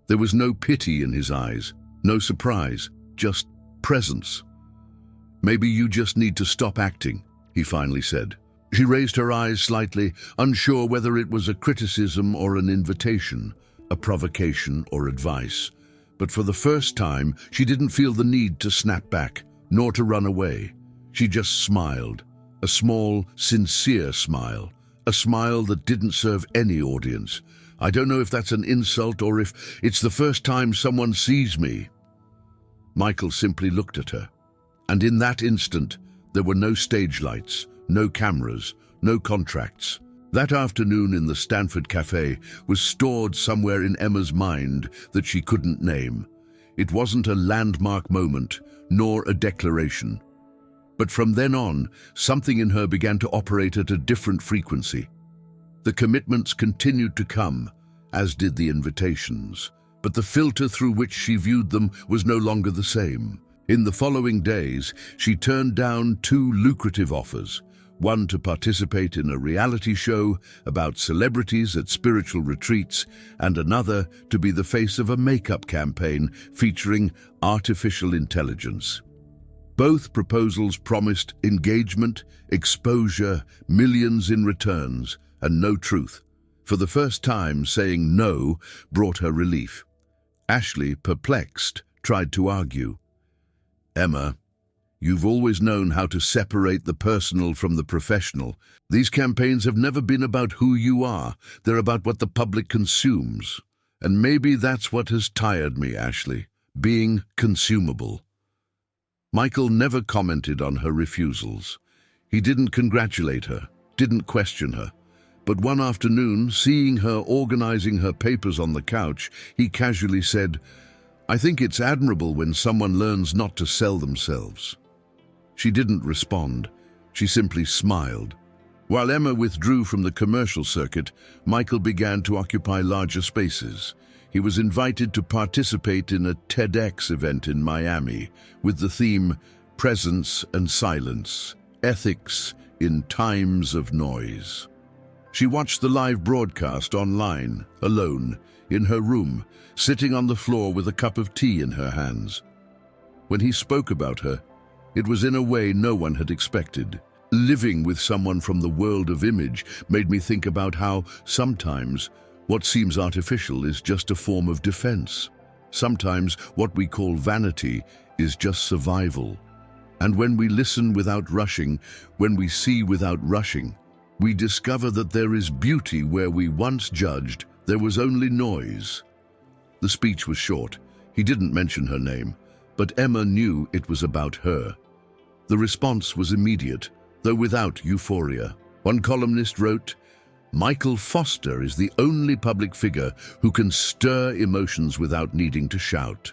There was no pity in his eyes, no surprise, just presence. "Maybe you just need to stop acting," he finally said. She raised her eyes slightly, unsure whether it was a criticism or an invitation, a provocation or advice. But for the first time, she didn't feel the need to snap back, nor to run away. She just smiled, a small, sincere smile, a smile that didn't serve any audience. "I don't know if that's an insult or if it's the first time someone sees me." Michael simply looked at her. And in that instant, there were no stage lights, no cameras, no contracts. That afternoon in the Stanford Cafe was stored somewhere in Emma's mind that she couldn't name. It wasn't a landmark moment, nor a declaration. But from then on, something in her began to operate at a different frequency. The commitments continued to come, as did the invitations. But the filter through which she viewed them was no longer the same. In the following days, she turned down 2 lucrative offers. One to participate in a reality show about celebrities at spiritual retreats, and another to be the face of a makeup campaign featuring artificial intelligence. Both proposals promised engagement, exposure, millions in returns, and no truth. For the first time, saying no brought her relief. Ashley, perplexed, tried to argue. "Emma, you've always known how to separate the personal from the professional. These campaigns have never been about who you are. They're about what the public consumes. And maybe that's what has tired me, Ashley, being consumable." Michael never commented on her refusals. He didn't congratulate her, didn't question her. But one afternoon, seeing her organizing her papers on the couch, he casually said, "I think it's admirable when someone learns not to sell themselves." She didn't respond. She simply smiled. While Emma withdrew from the commercial circuit, Michael began to occupy larger spaces. He was invited to participate in a TEDx event in Miami with the theme Presence and Silence, Ethics in Times of Noise. She watched the live broadcast online, alone, in her room, sitting on the floor with a cup of tea in her hands. When he spoke about her, it was in a way no one had expected. Living with someone from the world of image made me think about how, sometimes, what seems artificial is just a form of defense. Sometimes what we call vanity is just survival. And when we listen without rushing, when we see without rushing, we discover that there is beauty where we once judged there was only noise. The speech was short. He didn't mention her name, but Emma knew it was about her. The response was immediate, though without euphoria. One columnist wrote, "Michael Foster is the only public figure who can stir emotions without needing to shout."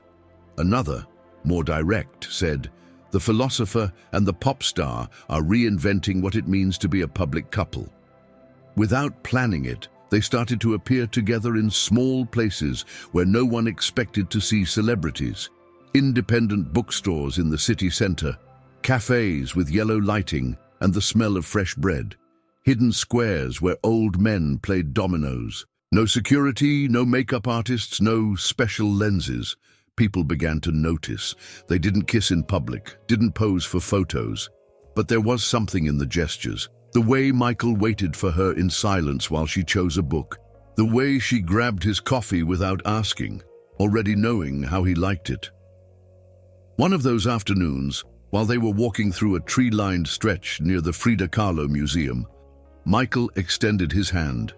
Another, more direct, said, "The philosopher and the pop star are reinventing what it means to be a public couple." Without planning it, they started to appear together in small places where no one expected to see celebrities. Independent bookstores in the city center, cafes with yellow lighting and the smell of fresh bread, hidden squares where old men played dominoes. No security, no makeup artists, no special lenses. People began to notice. They didn't kiss in public, didn't pose for photos. But there was something in the gestures. The way Michael waited for her in silence while she chose a book. The way she grabbed his coffee without asking, already knowing how he liked it. One of those afternoons, while they were walking through a tree-lined stretch near the Frida Kahlo Museum, Michael extended his hand.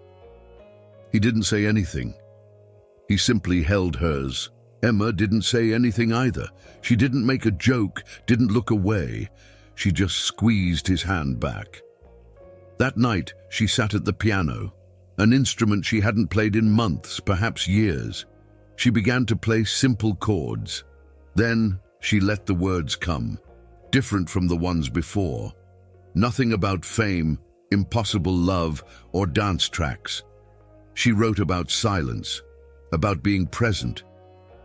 He didn't say anything. He simply held hers. Emma didn't say anything either. She didn't make a joke, didn't look away. she just squeezed his hand back. That night, she sat at the piano, an instrument she hadn't played in months, perhaps years. She began to play simple chords. Then she let the words come, different from the ones before. Nothing about fame, impossible love, or dance tracks. She wrote about silence, about being present,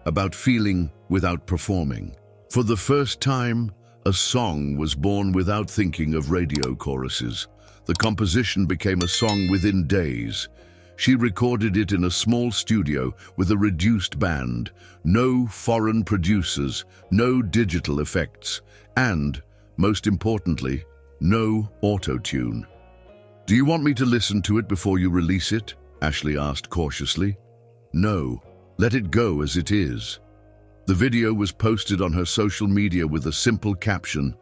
about feeling without performing. For the first time, a song was born without thinking of radio choruses. The composition became a song within days. She recorded it in a small studio with a reduced band, no foreign producers, no digital effects, and, most importantly, no auto-tune. "Do you want me to listen to it before you release it?" Ashley asked cautiously. "No, let it go as it is." The video was posted on her social media with a simple caption,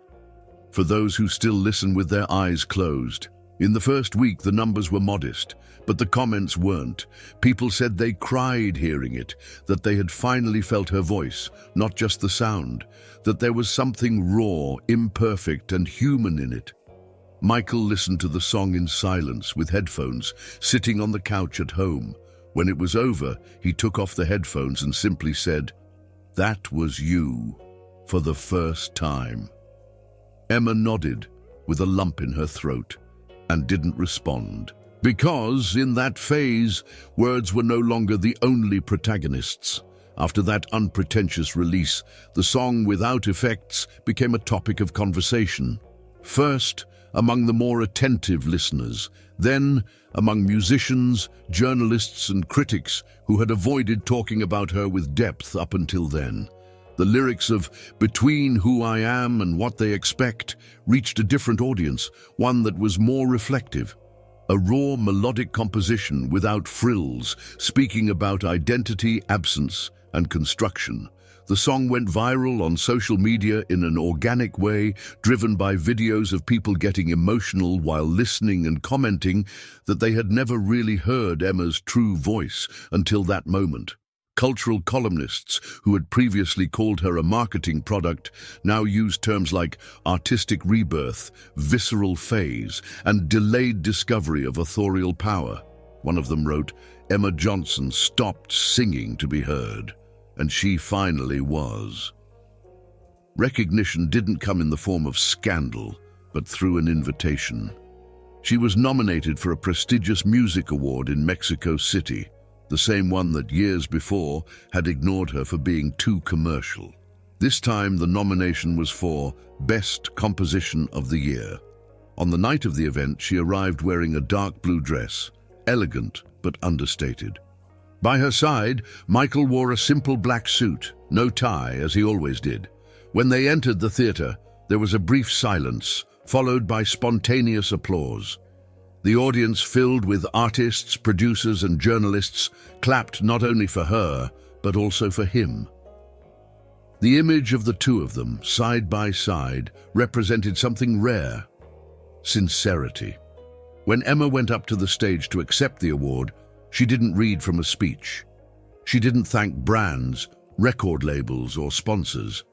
"For those who still listen with their eyes closed." In the first week, the numbers were modest, but the comments weren't. People said they cried hearing it, that they had finally felt her voice, not just the sound, that there was something raw, imperfect, and human in it. Michael listened to the song in silence with headphones, sitting on the couch at home. When it was over, he took off the headphones and simply said, "That was you, for the first time." Emma nodded, with a lump in her throat, and didn't respond. Because, in that phase, words were no longer the only protagonists. After that unpretentious release, the song without effects became a topic of conversation. First, among the more attentive listeners, then among musicians, journalists, and critics who had avoided talking about her with depth up until then. The lyrics of "Between Who I Am and What They Expect" reached a different audience, one that was more reflective. A raw melodic composition without frills, speaking about identity, absence, and construction. The song went viral on social media in an organic way, driven by videos of people getting emotional while listening and commenting that they had never really heard Emma's true voice until that moment. Cultural columnists who had previously called her a marketing product now used terms like artistic rebirth, visceral phase, and delayed discovery of authorial power. One of them wrote, "Emma Johnson stopped singing to be heard, and she finally was." Recognition didn't come in the form of scandal, but through an invitation. She was nominated for a prestigious music award in Mexico City, the same one that years before had ignored her for being too commercial. This time the nomination was for Best Composition of the Year. On the night of the event, she arrived wearing a dark blue dress, elegant but understated. By her side, Michael wore a simple black suit, no tie, as he always did. When they entered the theater, there was a brief silence, followed by spontaneous applause. The audience, filled with artists, producers, and journalists, clapped not only for her, but also for him. The image of the two of them, side by side, represented something rare: sincerity. When Emma went up to the stage to accept the award, she didn't read from a speech. She didn't thank brands, record labels, or sponsors.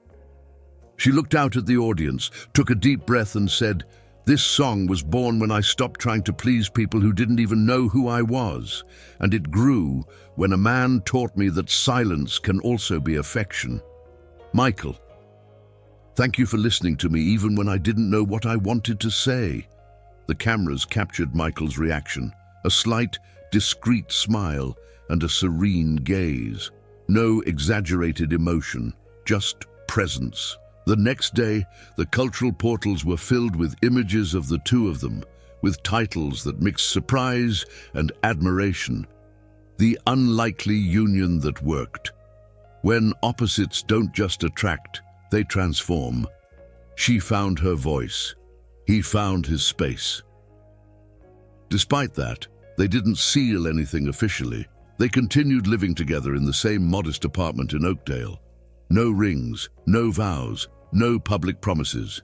She looked out at the audience, took a deep breath, and said, "This song was born when I stopped trying to please people who didn't even know who I was, and it grew when a man taught me that silence can also be affection. Michael, thank you for listening to me even when I didn't know what I wanted to say." The cameras captured Michael's reaction, a slight, discreet smile and a serene gaze. No exaggerated emotion, just presence. The next day, the cultural portals were filled with images of the two of them, with titles that mixed surprise and admiration. The unlikely union that worked. When opposites don't just attract, they transform. She found her voice. He found his space. Despite that, they didn't seal anything officially. They continued living together in the same modest apartment in Oakdale. No rings, no vows, no public promises.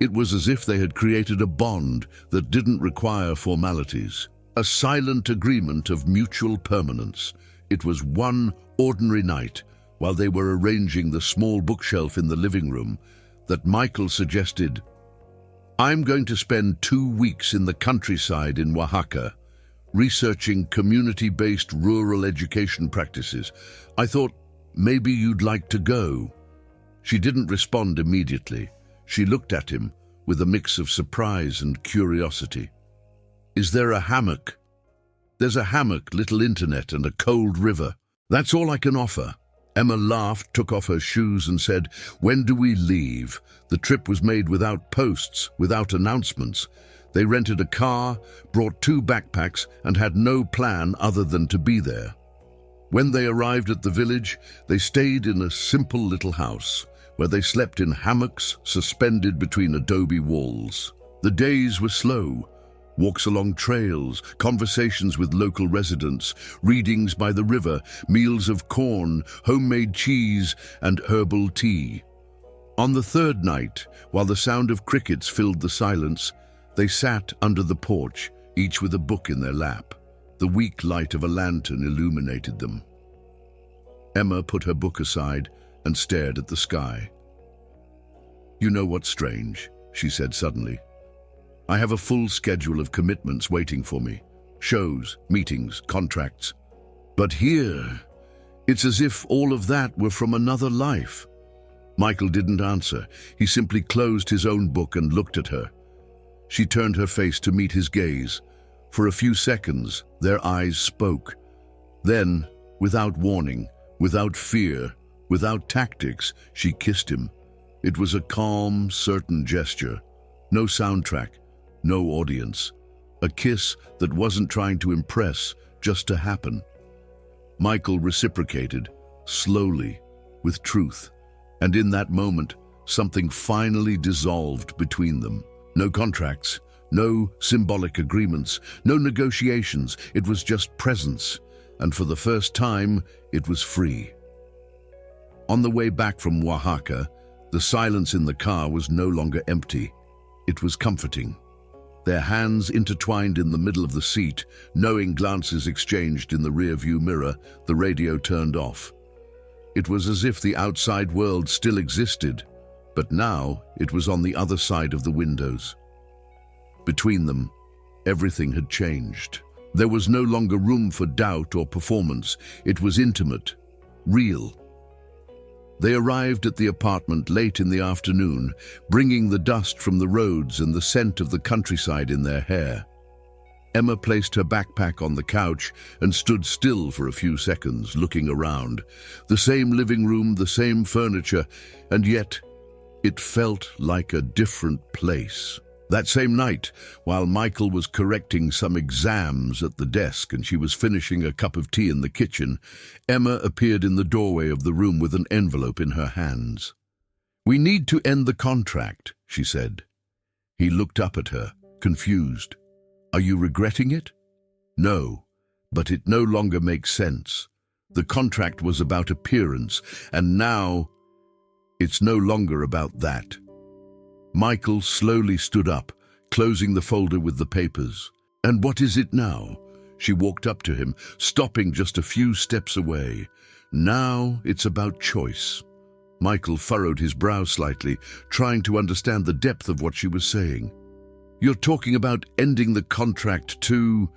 It was as if they had created a bond that didn't require formalities, a silent agreement of mutual permanence. It was one ordinary night, while they were arranging the small bookshelf in the living room, that Michael suggested, I'm going to spend 2 weeks in the countryside in Oaxaca, researching community-based rural education practices. I thought maybe you'd like to go." She didn't respond immediately. She looked at him with a mix of surprise and curiosity. "Is there a hammock?" "There's a hammock, little internet, and a cold river. That's all I can offer." Emma laughed, took off her shoes and said, "When do we leave?" The trip was made without posts, without announcements. They rented a car, brought 2 backpacks, and had no plan other than to be there. When they arrived at the village, they stayed in a simple little house, where they slept in hammocks suspended between adobe walls. The days were slow. Walks along trails, conversations with local residents, readings by the river, meals of corn, homemade cheese, and herbal tea. On the 3rd night, while the sound of crickets filled the silence, they sat under the porch, each with a book in their lap. The weak light of a lantern illuminated them. Emma put her book aside and stared at the sky. "You know what's strange?" she said suddenly. "I have a full schedule of commitments waiting for me. Shows, meetings, contracts. But here, it's as if all of that were from another life." Michael didn't answer. He simply closed his own book and looked at her. She turned her face to meet his gaze. For a few seconds, their eyes spoke. Then, without warning, without fear, without tactics, she kissed him. It was a calm, certain gesture. No soundtrack, no audience. A kiss that wasn't trying to impress, just to happen. Michael reciprocated, slowly, with truth. And in that moment, something finally dissolved between them. No contracts, no symbolic agreements, no negotiations. It was just presence. And for the first time, it was free. On the way back from Oaxaca, the silence in the car was no longer empty. It was comforting. Their hands intertwined in the middle of the seat, knowing glances exchanged in the rear-view mirror, the radio turned off. It was as if the outside world still existed, but now it was on the other side of the windows. Between them, everything had changed. There was no longer room for doubt or performance. It was intimate, real. They arrived at the apartment late in the afternoon, bringing the dust from the roads and the scent of the countryside in their hair. Emma placed her backpack on the couch and stood still for a few seconds, looking around. The same living room, the same furniture, and yet it felt like a different place. That same night, while Michael was correcting some exams at the desk and she was finishing a cup of tea in the kitchen, Emma appeared in the doorway of the room with an envelope in her hands. "We need to end the contract," she said. He looked up at her, confused. "Are you regretting it?" "No, but it no longer makes sense. The contract was about appearance, and now it's no longer about that." Michael slowly stood up, closing the folder with the papers. "And what is it now?" She walked up to him, stopping just a few steps away. "Now it's about choice." Michael furrowed his brow slightly, trying to understand the depth of what she was saying. "You're talking about ending the contract to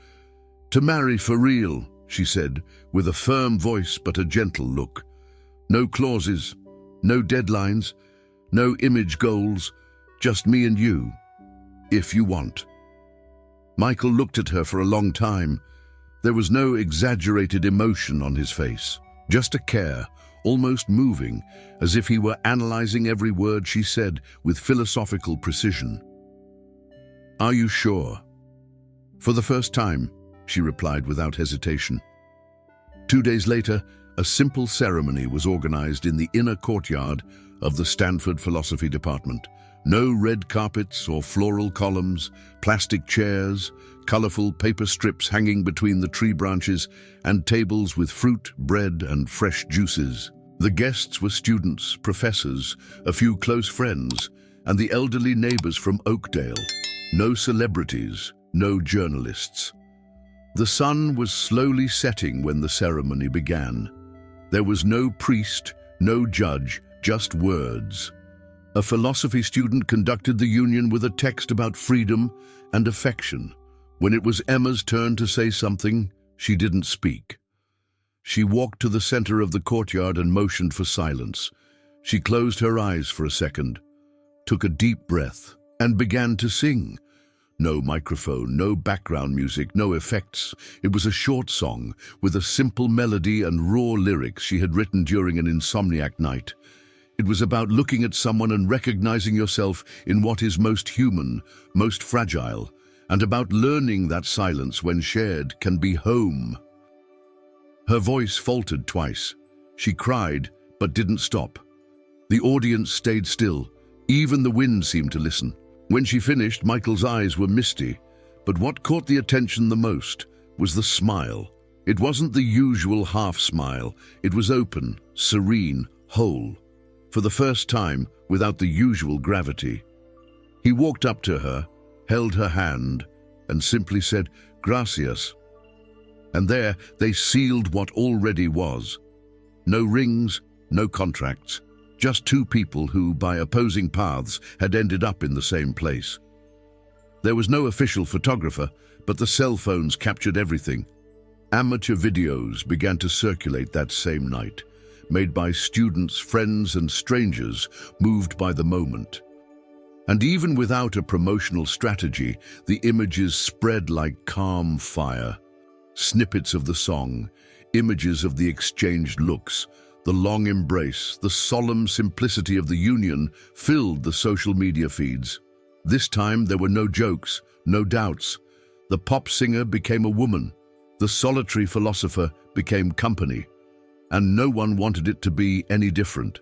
marry for real," she said, with a firm voice but a gentle look. "No clauses, no deadlines, no image goals, just me and you, if you want." Michael looked at her for a long time. There was no exaggerated emotion on his face, just a care, almost moving, as if he were analyzing every word she said with philosophical precision. "Are you sure?" "For the first time," she replied without hesitation. 2 days later, a simple ceremony was organized in the inner courtyard of the Stanford Philosophy Department. No red carpets or floral columns, plastic chairs, colorful paper strips hanging between the tree branches, and tables with fruit, bread, and fresh juices. The guests were students, professors, a few close friends, and the elderly neighbors from Oakdale. No celebrities, no journalists. The sun was slowly setting when the ceremony began. There was no priest, no judge, just words. A philosophy student conducted the union with a text about freedom and affection. When it was Emma's turn to say something, she didn't speak. She walked to the center of the courtyard and motioned for silence. She closed her eyes for a second, took a deep breath, and began to sing. No microphone, no background music, no effects. It was a short song with a simple melody and raw lyrics she had written during an insomniac night. It was about looking at someone and recognizing yourself in what is most human, most fragile, and about learning that silence, when shared, can be home. Her voice faltered twice. She cried, but didn't stop. The audience stayed still. Even the wind seemed to listen. When she finished, Michael's eyes were misty, but what caught the attention the most was the smile. It wasn't the usual half smile. It was open, serene, whole. For the first time, without the usual gravity. He walked up to her, held her hand, and simply said, "Gracias." And there they sealed what already was. No rings, no contracts. Just two people who, by opposing paths, had ended up in the same place. There was no official photographer, but the cell phones captured everything. Amateur videos began to circulate that same night, made by students, friends, and strangers moved by the moment. And even without a promotional strategy, the images spread like calm fire. Snippets of the song, images of the exchanged looks, the long embrace, the solemn simplicity of the union filled the social media feeds. This time there were no jokes, no doubts. The pop singer became a woman. The solitary philosopher became company. And no one wanted it to be any different.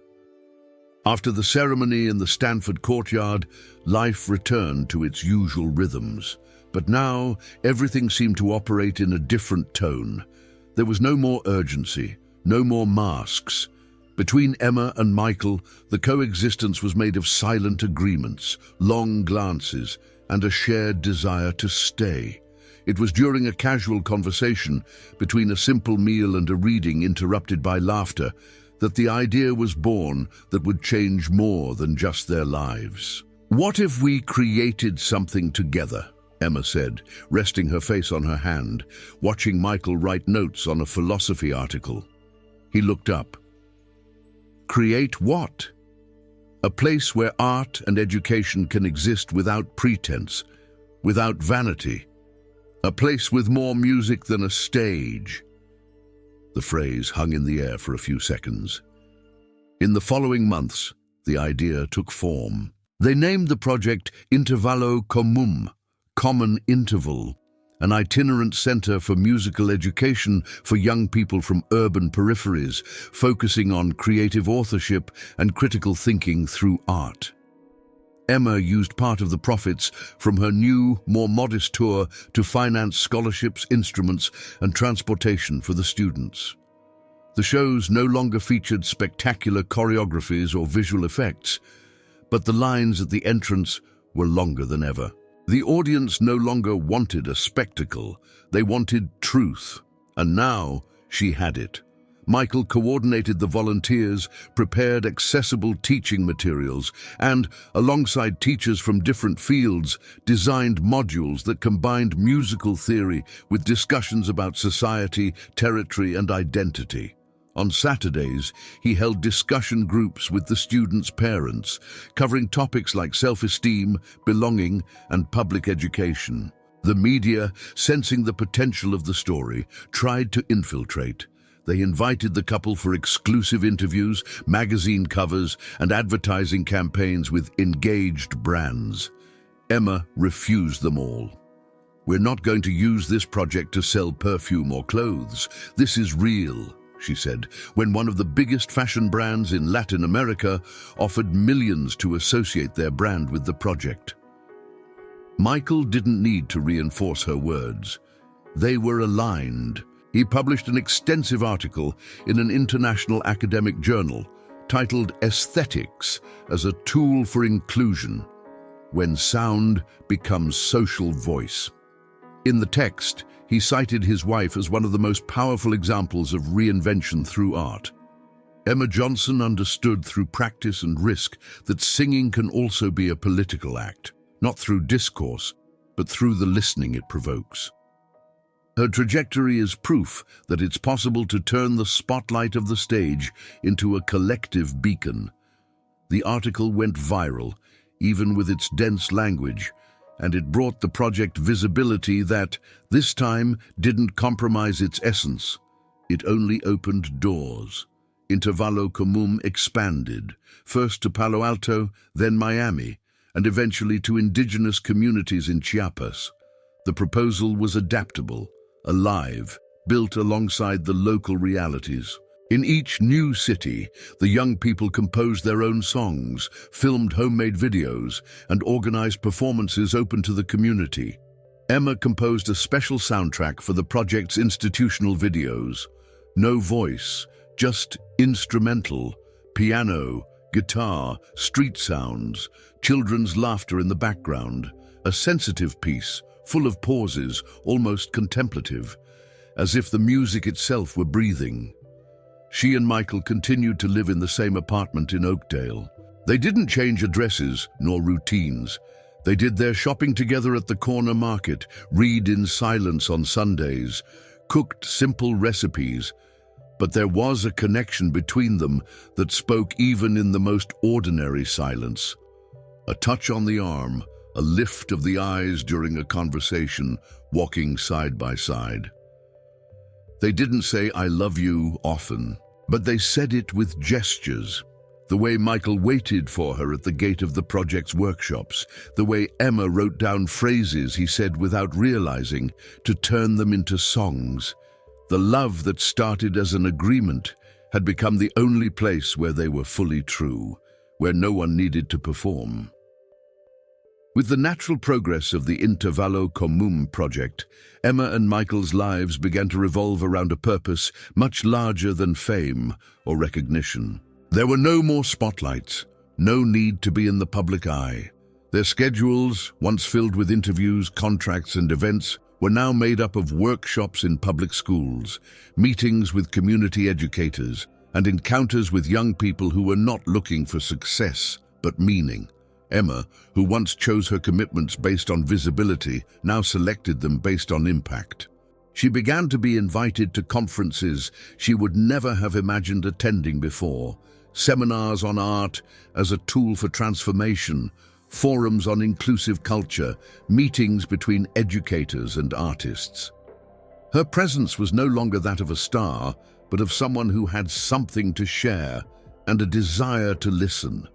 After the ceremony in the Stanford courtyard, life returned to its usual rhythms. But now everything seemed to operate in a different tone. There was no more urgency. No more masks. Between Emma and Michael, the coexistence was made of silent agreements, long glances, and a shared desire to stay. It was during a casual conversation, between a simple meal and a reading interrupted by laughter, that the idea was born that would change more than just their lives. "What if we created something together?" Emma said, resting her face on her hand, watching Michael write notes on a philosophy article. He looked up. "Create what?" "A place where art and education can exist without pretense, without vanity. A place with more music than a stage." The phrase hung in the air for a few seconds. In the following months, the idea took form. They named the project Intervallo Comum, Common Interval, an itinerant center for musical education for young people from urban peripheries, focusing on creative authorship and critical thinking through art. Emma used part of the profits from her new, more modest tour to finance scholarships, instruments, and transportation for the students. The shows no longer featured spectacular choreographies or visual effects, but the lines at the entrance were longer than ever. The audience no longer wanted a spectacle, they wanted truth, and now she had it. Michael coordinated the volunteers, prepared accessible teaching materials, and, alongside teachers from different fields, designed modules that combined musical theory with discussions about society, territory, and identity. On Saturdays, he held discussion groups with the students' parents, covering topics like self-esteem, belonging, and public education. The media, sensing the potential of the story, tried to infiltrate. They invited the couple for exclusive interviews, magazine covers, and advertising campaigns with engaged brands. Emma refused them all. "We're not going to use this project to sell perfume or clothes. This is real," she said, when one of the biggest fashion brands in Latin America offered millions to associate their brand with the project. Michael didn't need to reinforce her words. They were aligned. He published an extensive article in an international academic journal titled "Aesthetics as a Tool for Inclusion, When Sound Becomes Social Voice." In the text, he cited his wife as one of the most powerful examples of reinvention through art. Emma Johnson understood through practice and risk that singing can also be a political act, not through discourse, but through the listening it provokes. Her trajectory is proof that it's possible to turn the spotlight of the stage into a collective beacon. The article went viral, even with its dense language, and it brought the project visibility that, this time, didn't compromise its essence. It only opened doors. Intervallo Comum expanded, first to Palo Alto, then Miami, and eventually to indigenous communities in Chiapas. The proposal was adaptable, alive, built alongside the local realities. In each new city, the young people composed their own songs, filmed homemade videos, and organized performances open to the community. Emma composed a special soundtrack for the project's institutional videos. No voice, just instrumental, piano, guitar, street sounds, children's laughter in the background. A sensitive piece, full of pauses, almost contemplative, as if the music itself were breathing. She and Michael continued to live in the same apartment in Oakdale. They didn't change addresses nor routines. They did their shopping together at the corner market, read in silence on Sundays, cooked simple recipes. But there was a connection between them that spoke even in the most ordinary silence. A touch on the arm, a lift of the eyes during a conversation, walking side by side. They didn't say "I love you" often, but they said it with gestures. The way Michael waited for her at the gate of the project's workshops, the way Emma wrote down phrases he said without realizing to turn them into songs. The love that started as an agreement had become the only place where they were fully true, where no one needed to perform. With the natural progress of the Intervallo Comum project, Emma and Michael's lives began to revolve around a purpose much larger than fame or recognition. There were no more spotlights, no need to be in the public eye. Their schedules, once filled with interviews, contracts, and events, were now made up of workshops in public schools, meetings with community educators, and encounters with young people who were not looking for success, but meaning. Emma, who once chose her commitments based on visibility, now selected them based on impact. She began to be invited to conferences she would never have imagined attending before, seminars on art as a tool for transformation, forums on inclusive culture, meetings between educators and artists. Her presence was no longer that of a star, but of someone who had something to share and a desire to listen.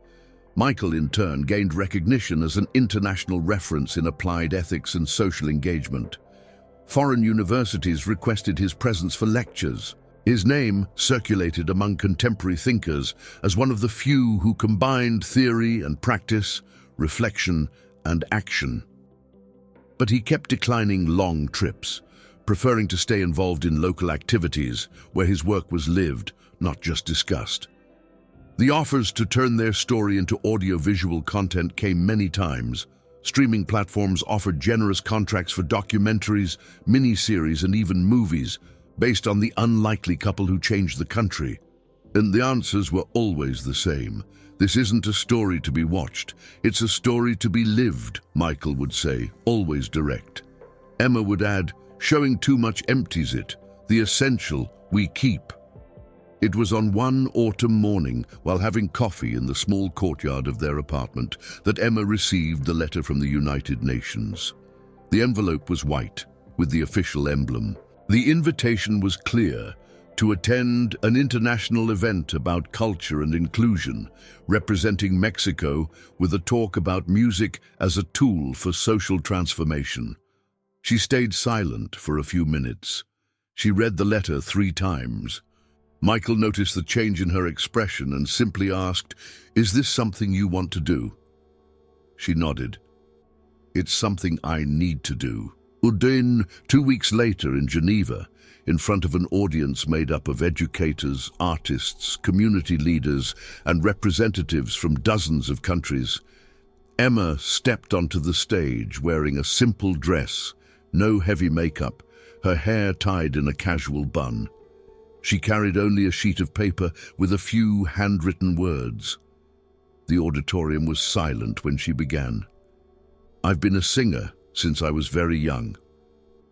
Michael, in turn, gained recognition as an international reference in applied ethics and social engagement. Foreign universities requested his presence for lectures. His name circulated among contemporary thinkers as one of the few who combined theory and practice, reflection and action. But he kept declining long trips, preferring to stay involved in local activities where his work was lived, not just discussed. The offers to turn their story into audio-visual content came many times. Streaming platforms offered generous contracts for documentaries, miniseries, and even movies, based on the unlikely couple who changed the country. And the answers were always the same. "This isn't a story to be watched, it's a story to be lived," Michael would say, always direct. Emma would add, "Showing too much empties it. The essential we keep." It was on one autumn morning, while having coffee in the small courtyard of their apartment, that Emma received the letter from the United Nations. The envelope was white, with the official emblem. The invitation was clear: to attend an international event about culture and inclusion, representing Mexico with a talk about music as a tool for social transformation. She stayed silent for a few minutes. She read the letter 3 times. Michael noticed the change in her expression and simply asked, "Is this something you want to do?" She nodded. "It's something I need to do." Then, 2 weeks later in Geneva, in front of an audience made up of educators, artists, community leaders, and representatives from dozens of countries, Emma stepped onto the stage wearing a simple dress, no heavy makeup, her hair tied in a casual bun. She carried only a sheet of paper with a few handwritten words. The auditorium was silent when she began. "I've been a singer since I was very young.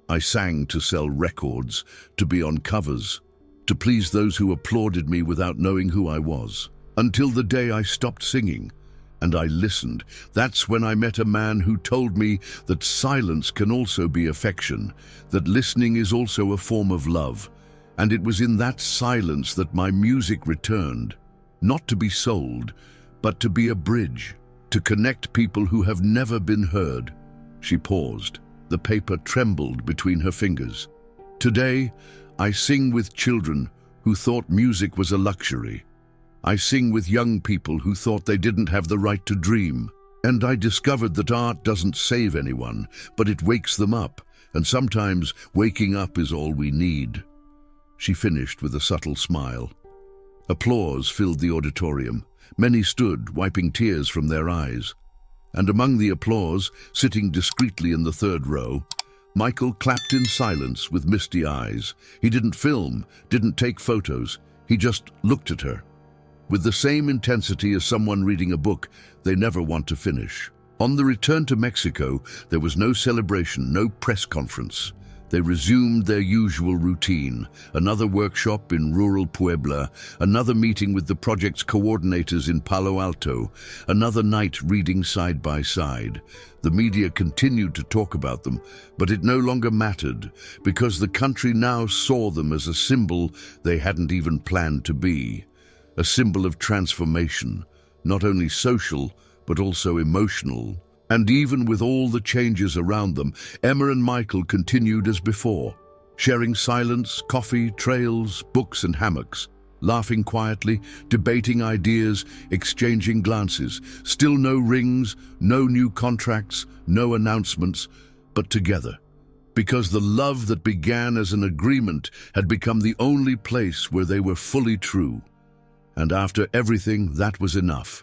I sang to sell records, to be on covers, to please those who applauded me without knowing who I was. Until the day I stopped singing, and I listened. That's when I met a man who told me that silence can also be affection, that listening is also a form of love. And it was in that silence that my music returned, not to be sold, but to be a bridge, to connect people who have never been heard." She paused. The paper trembled between her fingers. "Today, I sing with children who thought music was a luxury. I sing with young people who thought they didn't have the right to dream. And I discovered that art doesn't save anyone, but it wakes them up, and sometimes waking up is all we need." She finished with a subtle smile. Applause filled the auditorium. Many stood, wiping tears from their eyes. And among the applause, sitting discreetly in the third row, Michael clapped in silence with misty eyes. He didn't film, didn't take photos. He just looked at her. With the same intensity as someone reading a book they never want to finish. On the return to Mexico, there was no celebration, no press conference. They resumed their usual routine, another workshop in rural Puebla, another meeting with the project's coordinators in Palo Alto, another night reading side by side. The media continued to talk about them, but it no longer mattered, because the country now saw them as a symbol they hadn't even planned to be. A symbol of transformation, not only social, but also emotional. And even with all the changes around them, Emma and Michael continued as before, sharing silence, coffee, trails, books and hammocks, laughing quietly, debating ideas, exchanging glances. Still no rings, no new contracts, no announcements, but together. Because the love that began as an agreement had become the only place where they were fully true. And after everything, that was enough.